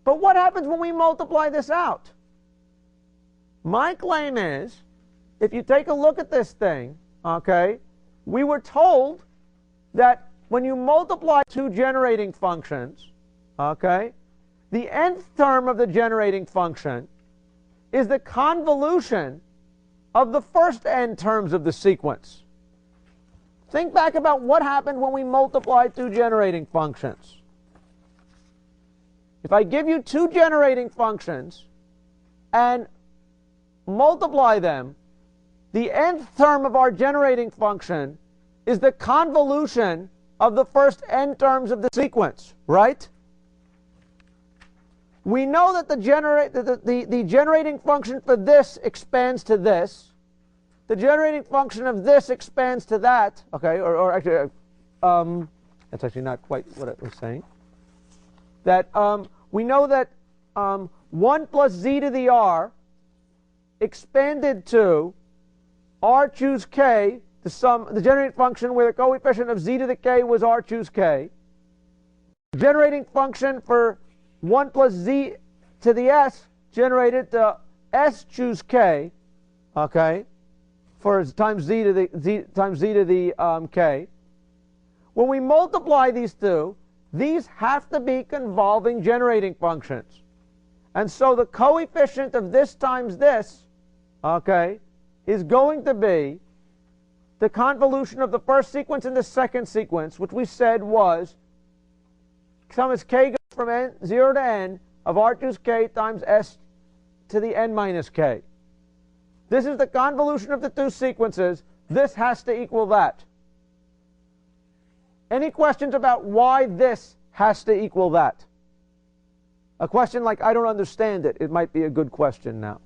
But what happens when we multiply this out? My claim is, if you take a look at this thing, okay, we were told that when you multiply two generating functions, okay, the nth term of the generating function is the convolution of the first n terms of the sequence. Think back about what happened when we multiplied two generating functions. If I give you two generating functions and multiply them, the nth term of our generating function is the convolution of the first n terms of the sequence, right? We know that the generating function for this expands to this. The generating function of this expands to that. Okay, or actually, that's actually not quite what it was saying. That we know that 1 plus z to the r expanded to r choose k, the generating function where the coefficient of z to the k was r choose k. Generating function for 1 plus z to the s generated to s choose k, okay, for times z to the k. When we multiply these two, these have to be convolving generating functions. And so the coefficient of this times this, okay, is going to be the convolution of the first sequence and the second sequence, which we said was sum as k goes from 0 to n of r choose k times s to the n minus k. This is the convolution of the two sequences. This has to equal that. Any questions about why this has to equal that? A question like, I don't understand it, it might be a good question now.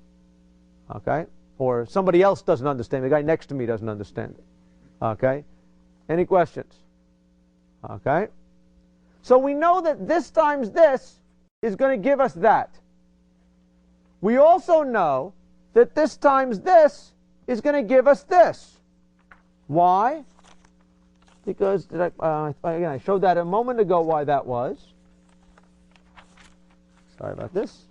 Okay? Or somebody else doesn't understand it. The guy next to me doesn't understand it. Okay? Any questions? Okay? So we know that this times this is going to give us that. We also know that this times this is going to give us this. Why? Because again, I showed that a moment ago why that was. Sorry about this.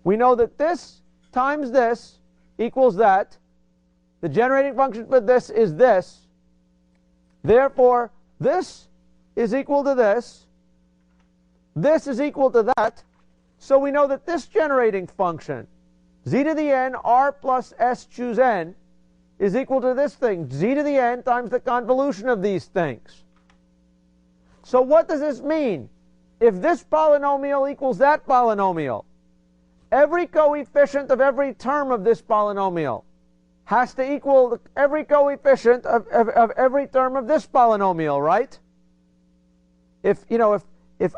We know that this times this equals that. The generating function for this is this. Therefore, this is equal to this. This is equal to that. So we know that this generating function, z to the n r plus s choose n, is equal to this thing, z to the n times the convolution of these things. So what does this mean? If this polynomial equals that polynomial, every coefficient of every term of this polynomial has to equal every coefficient of every term of this polynomial, right? If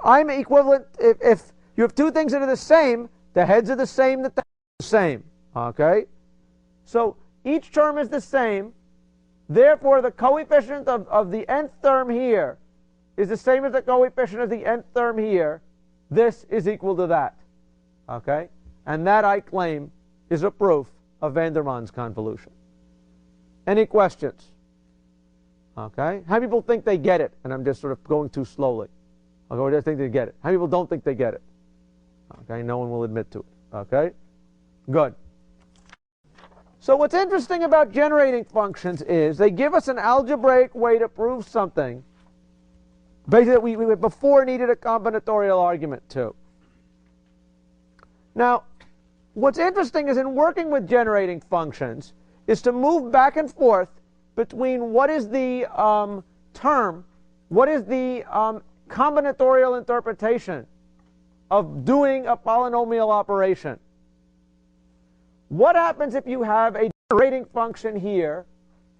I'm equivalent, if you have two things that are the same, the heads are the same, the tails are the same. Okay? So each term is the same. Therefore, the coefficient of the nth term here is the same as the coefficient of the nth term here. This is equal to that. Okay? And that, I claim, is a proof of van der Waals convolution. Any questions? Okay? How many people think they get it? And I'm just sort of going too slowly. Okay, or they think they get it. How many people don't think they get it? Okay, no one will admit to it. Okay? Good. So what's interesting about generating functions is they give us an algebraic way to prove something basically that we before needed a combinatorial argument to. Now, what's interesting is in working with generating functions is to move back and forth between what is the term, what is the combinatorial interpretation of doing a polynomial operation. What happens if you have a generating function here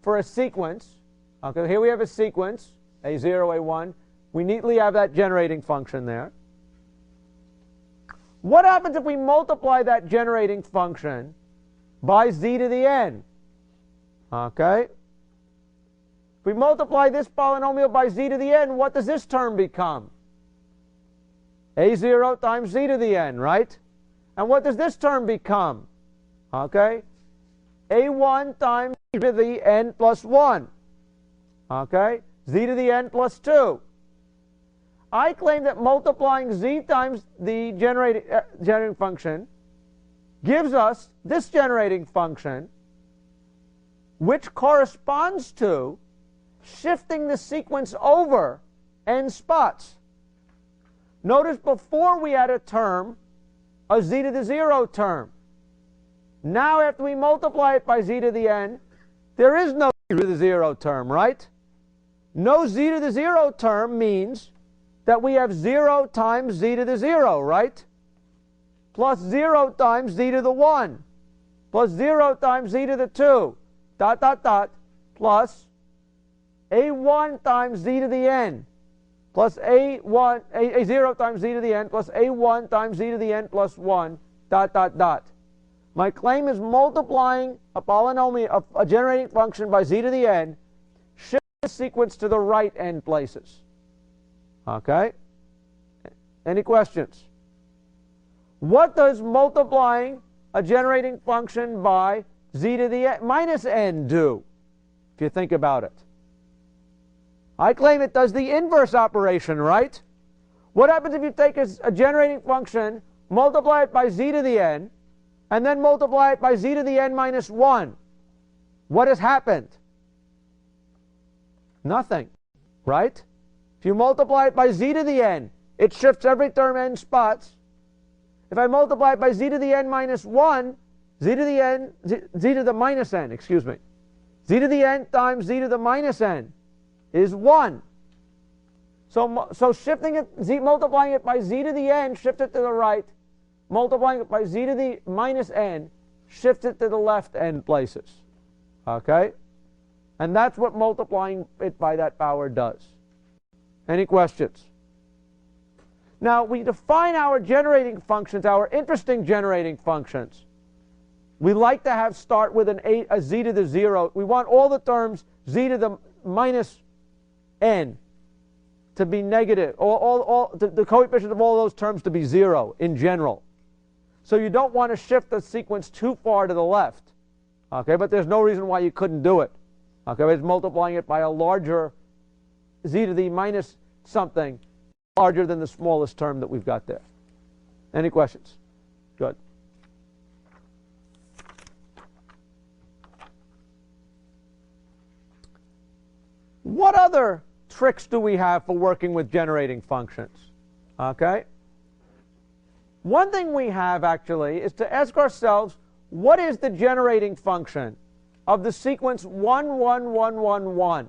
for a sequence? Okay, here we have a sequence, A0, A1. We neatly have that generating function there. What happens if we multiply that generating function by z to the n? Okay? If we multiply this polynomial by z to the n, what does this term become? A0 times z to the n, right? And what does this term become? Okay? A1 times z to the n plus 1. Okay? Z to the n plus 2. I claim that multiplying z times the generating function gives us this generating function, which corresponds to shifting the sequence over n spots. Notice before we had a term, a z to the 0 term. Now after we multiply it by z to the n, there is no z to the 0 term, right? No z to the 0 term means that we have 0 times z to the 0, right? Plus 0 times z to the 1, plus 0 times z to the 2, dot, dot, dot, plus a1 times z to the n, plus a0 times z to the n, plus a1 times z to the n plus 1, dot, dot, dot. My claim is multiplying a polynomial, a generating function by z to the n, shift the sequence to the right n places. Okay? Any questions? What does multiplying a generating function by z to the n minus n do, if you think about it? I claim it does the inverse operation, right? What happens if you take a generating function, multiply it by z to the n, and then multiply it by z to the n minus 1? What has happened? Nothing, right? If you multiply it by z to the n, it shifts every term n spots. If I multiply it by z to the n minus 1, z to the minus n, excuse me, z to the n times z to the minus n is 1. So shifting it, multiplying it by z to the n, shift it to the right. Multiplying it by z to the minus n, shift it to the left n places. Okay? And that's what multiplying it by that power does. Any questions? Now, we define our generating functions, our interesting generating functions. We like to have start with a z to the 0. We want all the terms z to the minus n to be negative, the coefficient of all those terms to be 0 in general. So you don't want to shift the sequence too far to the left. Okay, but there's no reason why you couldn't do it. Okay, it's multiplying it by a larger z to the minus something larger than the smallest term that we've got there. Any questions? Good. What other tricks do we have for working with generating functions? Okay. One thing we have actually is to ask ourselves, what is the generating function of the sequence 1, 1, 1, 1, 1.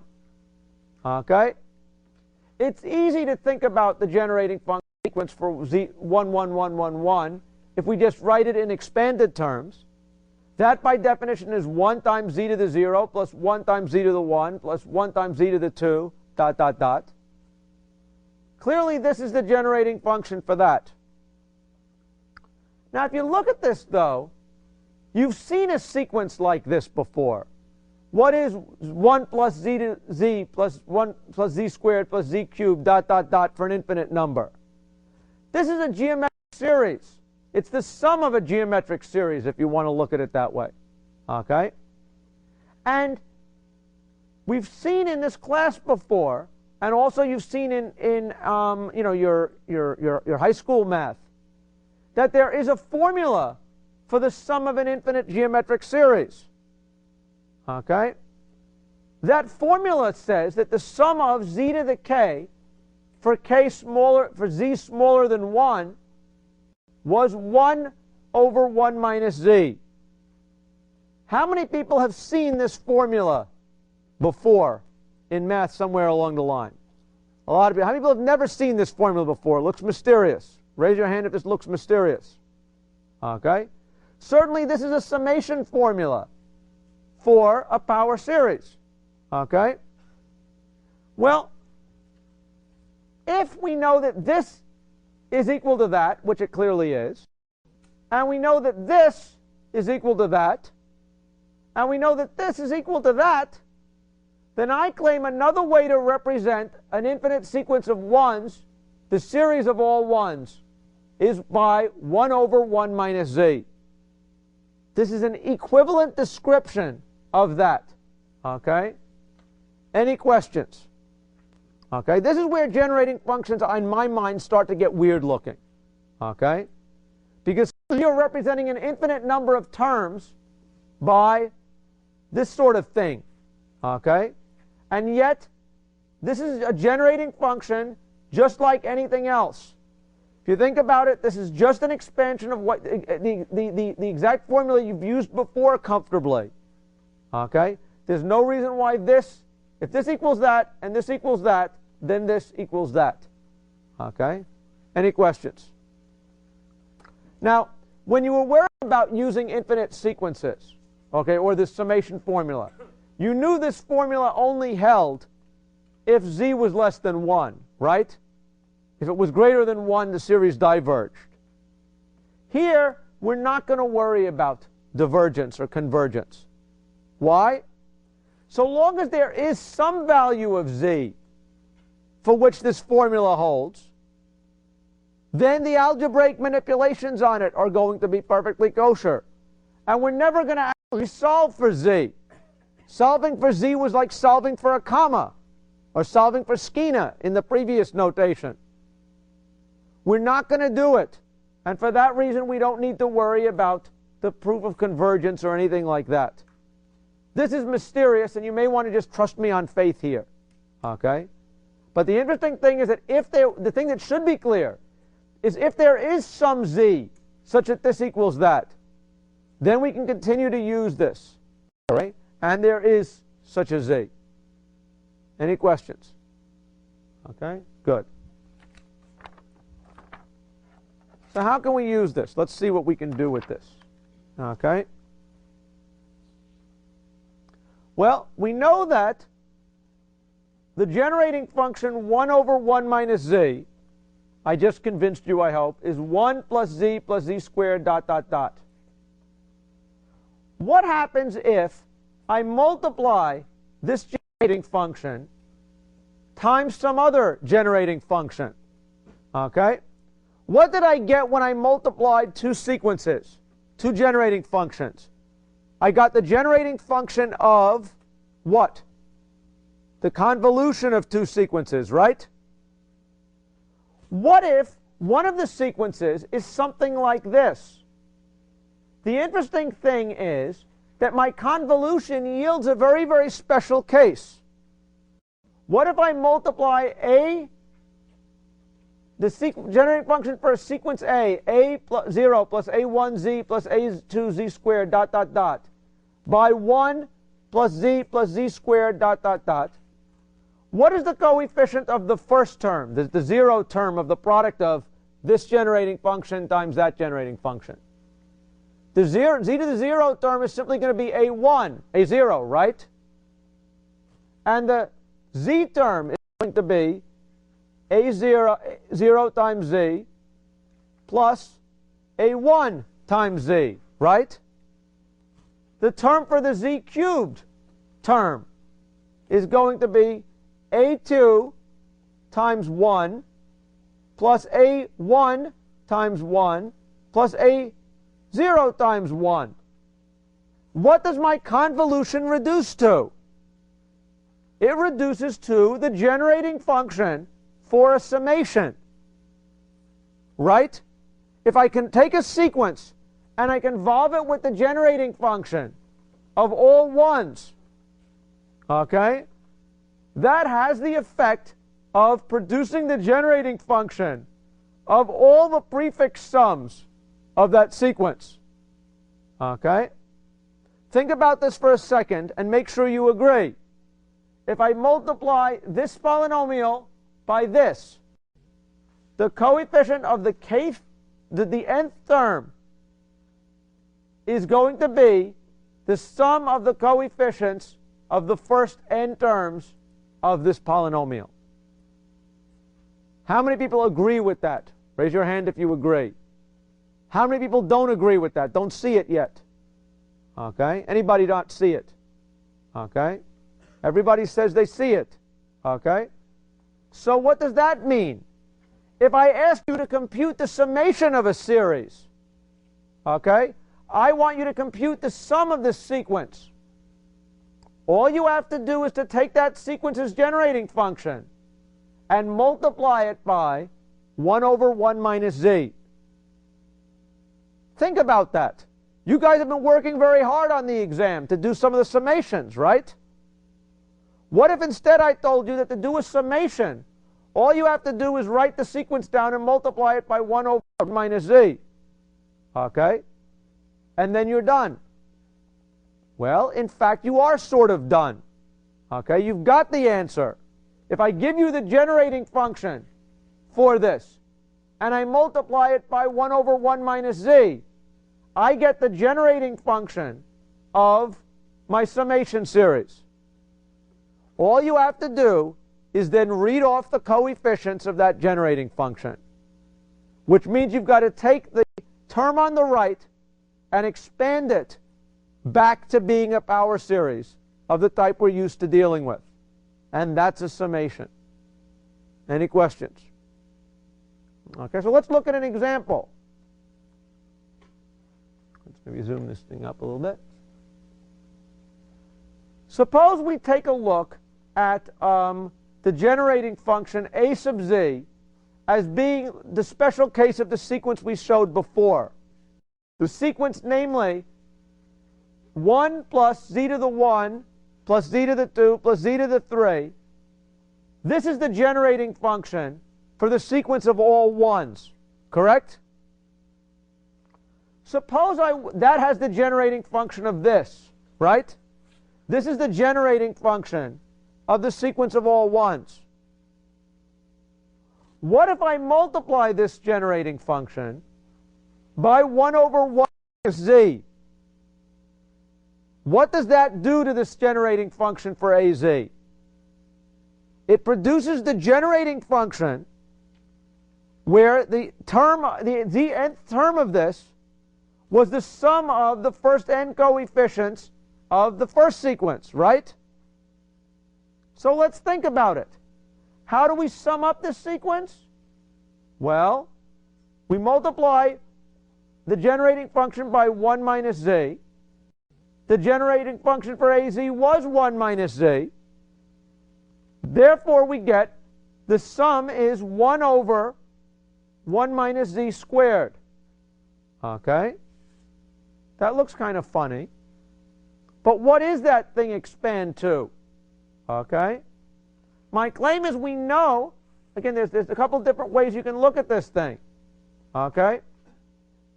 Okay? It's easy to think about the generating function sequence for z 1, 1, 1, 1, 1 if we just write it in expanded terms. That, by definition, is 1 times z to the 0 plus 1 times z to the 1 plus 1 times z to the 2, dot, dot, dot. Clearly, this is the generating function for that. Now, if you look at this, though, you've seen a sequence like this before. What is 1 plus z to z plus 1 plus z squared plus z cubed, dot, dot, dot, for an infinite number? This is a geometric series. It's the sum of a geometric series, if you want to look at it that way. Okay? And we've seen in this class before, and also you've seen in you know, your high school math, that there is a formula for the sum of an infinite geometric series. Okay? That formula says that the sum of z to the k for z smaller than 1 was 1 over 1 minus z. How many people have seen this formula before in math somewhere along the line? A lot of people. How many people have never seen this formula before? It looks mysterious. Raise your hand if this looks mysterious. Okay? Certainly this is a summation formula for a power series. Okay? Well, if we know that this is equal to that, which it clearly is, and we know that this is equal to that, and we know that this is equal to that, then I claim another way to represent an infinite sequence of ones, the series of all ones, is by 1 over 1 minus z. This is an equivalent description of that. Okay? Any questions? Okay? This is where generating functions, in my mind, start to get weird looking. Okay? Because you're representing an infinite number of terms by this sort of thing. Okay? And yet, this is a generating function just like anything else. If you think about it, this is just an expansion of what the exact formula you've used before comfortably. Okay? There's no reason why this, if this equals that and this equals that, then this equals that. Okay? Any questions? Now, when you were worried about using infinite sequences, okay, or this summation formula, you knew this formula only held if z was less than 1, right? If it was greater than 1, the series diverged. Here, we're not going to worry about divergence or convergence. Why? So long as there is some value of z for which this formula holds, then the algebraic manipulations on it are going to be perfectly kosher. And we're never going to actually solve for z. Solving for z was like solving for a comma, or solving for skeena in the previous notation. We're not going to do it. And for that reason, we don't need to worry about the proof of convergence or anything like that. This is mysterious, and you may want to just trust me on faith here. Okay? But the interesting thing is that the thing that should be clear is if there is some z such that this equals that, then we can continue to use this. All right? And there is such a z. Any questions? Okay? Good. So how can we use this? Let's see what we can do with this. Okay? Well, we know that the generating function 1 over 1 minus z, I just convinced you, I hope, is 1 plus z squared dot, dot, dot. What happens if I multiply this generating function times some other generating function? Okay? What did I get when I multiplied two sequences, two generating functions? I got the generating function of what? The convolution of two sequences, right? What if one of the sequences is something like this? The interesting thing is that my convolution yields a very, very special case. What if I multiply the generating function for sequence a plus 0 plus a1z plus a2z squared dot, dot, dot, by 1 plus z squared dot dot dot. What is the coefficient of the first term, the zero term of the product of this generating function times that generating function? The z to the 0 term is simply going to be a 0, right? And the z term is going to be a0 times z plus a1 times z, right? The term for the z cubed term is going to be a2 times 1 plus a1 times 1 plus a0 times 1. What does my convolution reduce to? It reduces to the generating function for a summation, right? If I can take a sequence and I can involve it with the generating function of all ones, okay, that has the effect of producing the generating function of all the prefix sums of that sequence. Okay? Think about this for a second and make sure you agree. If I multiply this polynomial by this, the coefficient of the nth term is going to be the sum of the coefficients of the first n terms of this polynomial. How many people agree with that? Raise your hand if you agree. How many people don't agree with that? Don't see it yet? Okay? Anybody not see it? Okay? Everybody says they see it. Okay? So what does that mean? If I ask you to compute the summation of a series, okay, I want you to compute the sum of this sequence. All you have to do is to take that sequence's generating function and multiply it by 1 over 1 minus z. Think about that. You guys have been working very hard on the exam to do some of the summations, right? What if instead I told you that to do a summation, all you have to do is write the sequence down and multiply it by 1 over minus z? Okay? And then you're done. Well, in fact, you are sort of done. Okay? You've got the answer. If I give you the generating function for this, and I multiply it by 1 over 1 minus z, I get the generating function of my summation series. All you have to do is then read off the coefficients of that generating function, which means you've got to take the term on the right and expand it back to being a power series of the type we're used to dealing with. And that's a summation. Any questions? Okay, so let's look at an example. Let's maybe zoom this thing up a little bit. Suppose we take a look at the generating function a sub z as being the special case of the sequence we showed before. The sequence, namely, 1 plus z to the 1 plus z to the 2 plus z to the 3. This is the generating function for the sequence of all ones, correct? Suppose that has the generating function of this, right? This is the generating function of the sequence of all ones. What if I multiply this generating function by 1 over 1 minus z? What does that do to this generating function for az? It produces the generating function where the nth term of this was the sum of the first n coefficients of the first sequence, right? So let's think about it. How do we sum up this sequence? Well, we multiply the generating function by 1 minus z. The generating function for az was 1 minus z. Therefore, we get the sum is 1 over 1 minus z squared. Okay? That looks kind of funny. But what is that thing expand to? Okay? My claim is we know, again, there's a couple different ways you can look at this thing. Okay?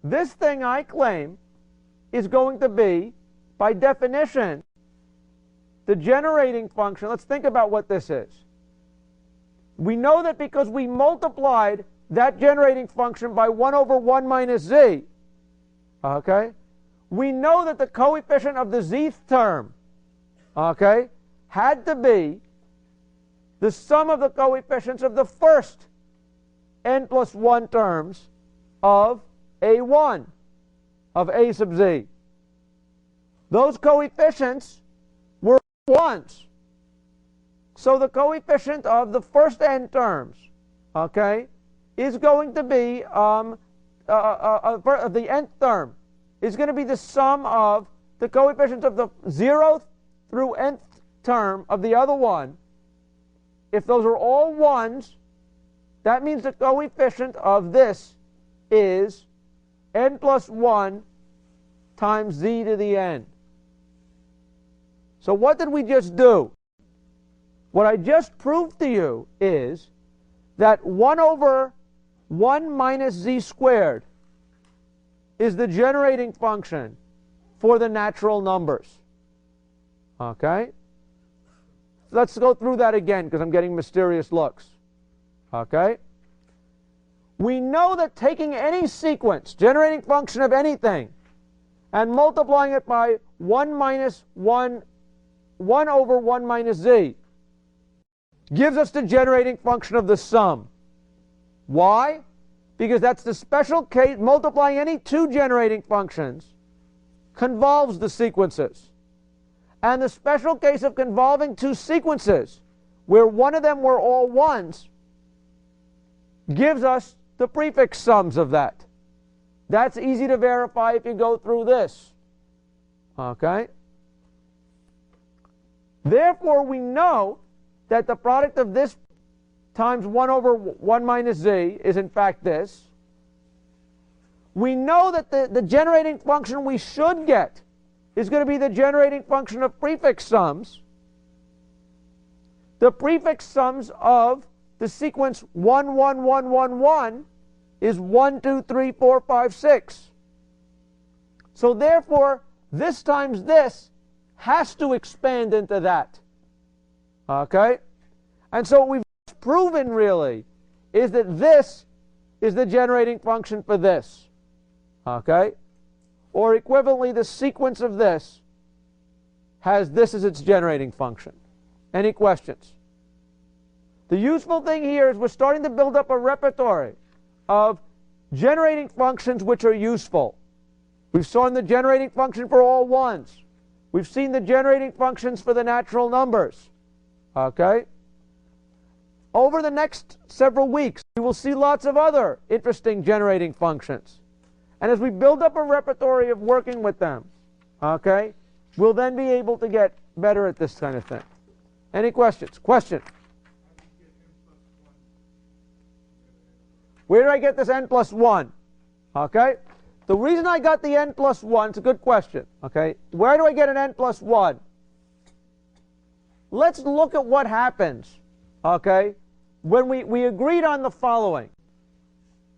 This thing, I claim, is going to be, by definition, the generating function, let's think about what this is. We know that because we multiplied that generating function by 1 over 1 minus z, okay, we know that the coefficient of the zth term, okay, had to be the sum of the coefficients of the first n plus 1 terms of a1, of a sub z. Those coefficients were 1s. So the coefficient of the first n terms, okay, is going to be, the nth term is going to be the sum of the coefficients of the 0th through nth term of the other one. If those are all 1s, that means the coefficient of this is n plus 1 times z to the n. So what did we just do? What I just proved to you is that 1 over 1 minus z squared is the generating function for the natural numbers. Okay? Let's go through that again because I'm getting mysterious looks. Okay? We know that taking any sequence, generating function of anything, and multiplying it by 1 over 1 minus z gives us the generating function of the sum. Why? Because that's the special case. Multiplying any two generating functions convolves the sequences. And the special case of convolving two sequences, where one of them were all 1s, gives us the prefix sums of that. That's easy to verify if you go through this. Okay? Therefore, we know that the product of this times 1 over 1 minus z is in fact this. We know that the generating function we should get is going to be the generating function of prefix sums. The prefix sums of the sequence 1, 1, 1, 1, 1 is 1, 2, 3, 4, 5, 6. So therefore, this times this has to expand into that. Okay? And so what we've proven really is that this is the generating function for this. Okay? Or equivalently, the sequence of this has this as its generating function. Any questions? The useful thing here is we're starting to build up a repertoire of generating functions which are useful. We've seen the generating function for all 1s. We've seen the generating functions for the natural numbers. Okay? Over the next several weeks, we will see lots of other interesting generating functions. And as we build up a repertoire of working with them, okay, we'll then be able to get better at this kind of thing. Any questions? Question? Where did I get this n plus 1? Okay? The reason I got the n plus 1, it's a good question. Okay? Where do I get an n plus 1? Let's look at what happens, okay, when we agreed on the following.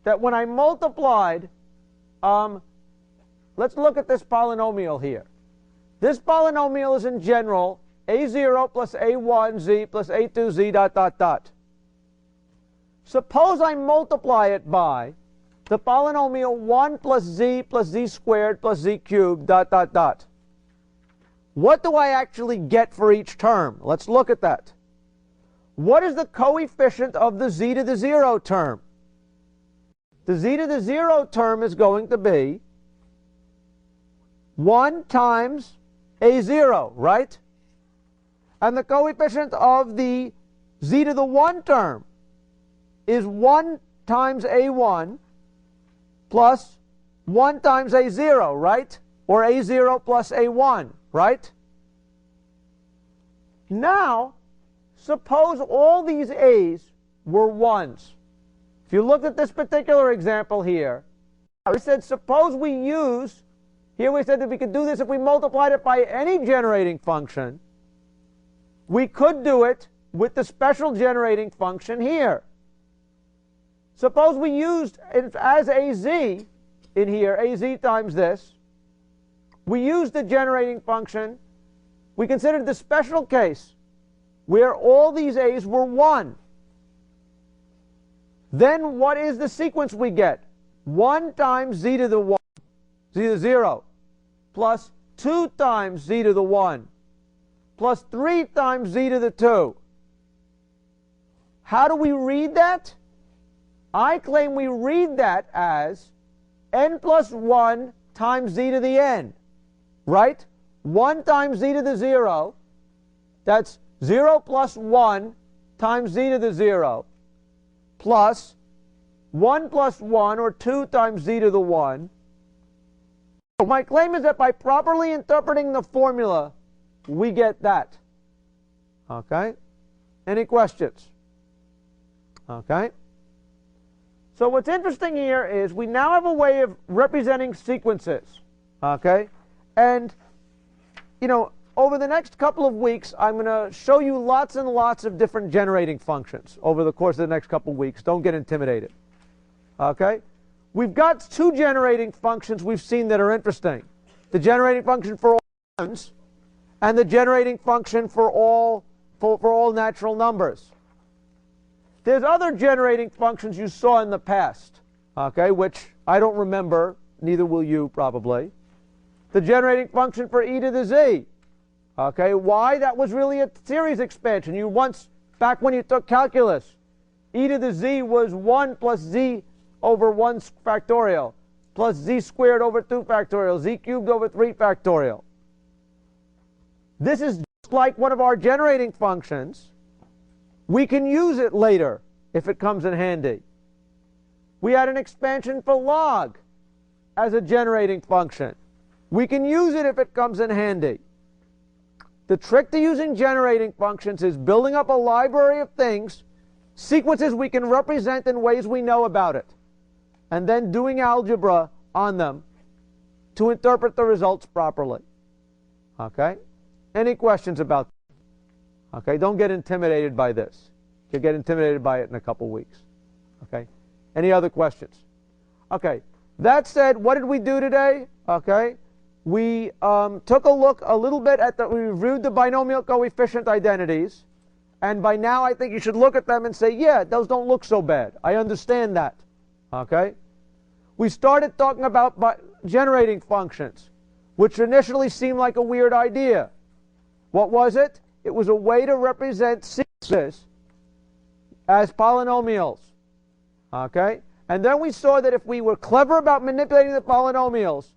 That when I multiplied, let's look at this polynomial here. This polynomial is in general a0 plus a1z plus a2z dot dot dot. Suppose I multiply it by the polynomial 1 plus z squared plus z cubed dot dot dot. What do I actually get for each term? Let's look at that. What is the coefficient of the z to the 0 term? The z to the 0 term is going to be 1 times a0, right? And the coefficient of the z to the 1 term is 1 times a1 plus 1 times a0, right? Or a0 plus a1, right? Now, suppose all these a's were 1s. If you look at this particular example here, we said suppose we use, here we said that we could do this if we multiplied it by any generating function. We could do it with the special generating function here. Suppose we used it as az in here, az times this. We used the generating function we considered the special case where all these a's were 1. Then what is the sequence we get? 1 times z to the 1, z to the 0, plus 2 times z to the 1, plus 3 times z to the 2. How do we read that? I claim we read that as n plus 1 times z to the n, right? 1 times z to the 0, that's 0 plus 1 times z to the 0, plus 1 plus 1, or 2 times z to the 1. So my claim is that by properly interpreting the formula, we get that. Okay? Any questions? Okay? So what's interesting here is we now have a way of representing sequences. Okay? And, you know, over the next couple of weeks, I'm going to show you lots and lots of different generating functions over the course of the next couple of weeks. Don't get intimidated. Okay? We've got 2 generating functions we've seen that are interesting. The generating function for all ones and the generating function for all natural numbers. There's other generating functions you saw in the past, okay, which I don't remember, neither will you probably. The generating function for e to the z. Okay, why? That was really a series expansion. You once, back when you took calculus, e to the z was 1 plus z over 1 factorial, plus z squared over 2 factorial, z cubed over 3 factorial. This is just like one of our generating functions. We can use it later if it comes in handy. We had an expansion for log as a generating function. We can use it if it comes in handy. The trick to using generating functions is building up a library of things, sequences we can represent in ways we know about it, and then doing algebra on them to interpret the results properly. Okay? Any questions about that? Okay, don't get intimidated by this. You'll get intimidated by it in a couple weeks. Okay? Any other questions? Okay, that said, what did we do today? Okay, we took a look a little bit at we reviewed the binomial coefficient identities, and by now I think you should look at them and say, yeah, those don't look so bad. I understand that. Okay? We started talking about generating functions, which initially seemed like a weird idea. What was it? It was a way to represent sequences as polynomials. Okay? And then we saw that if we were clever about manipulating the polynomials,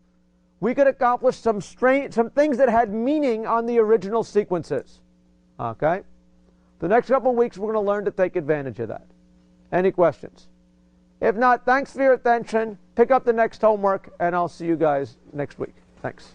we could accomplish some things that had meaning on the original sequences. Okay? The next couple of weeks we're going to learn to take advantage of that. Any questions? If not, thanks for your attention. Pick up the next homework, and I'll see you guys next week. Thanks.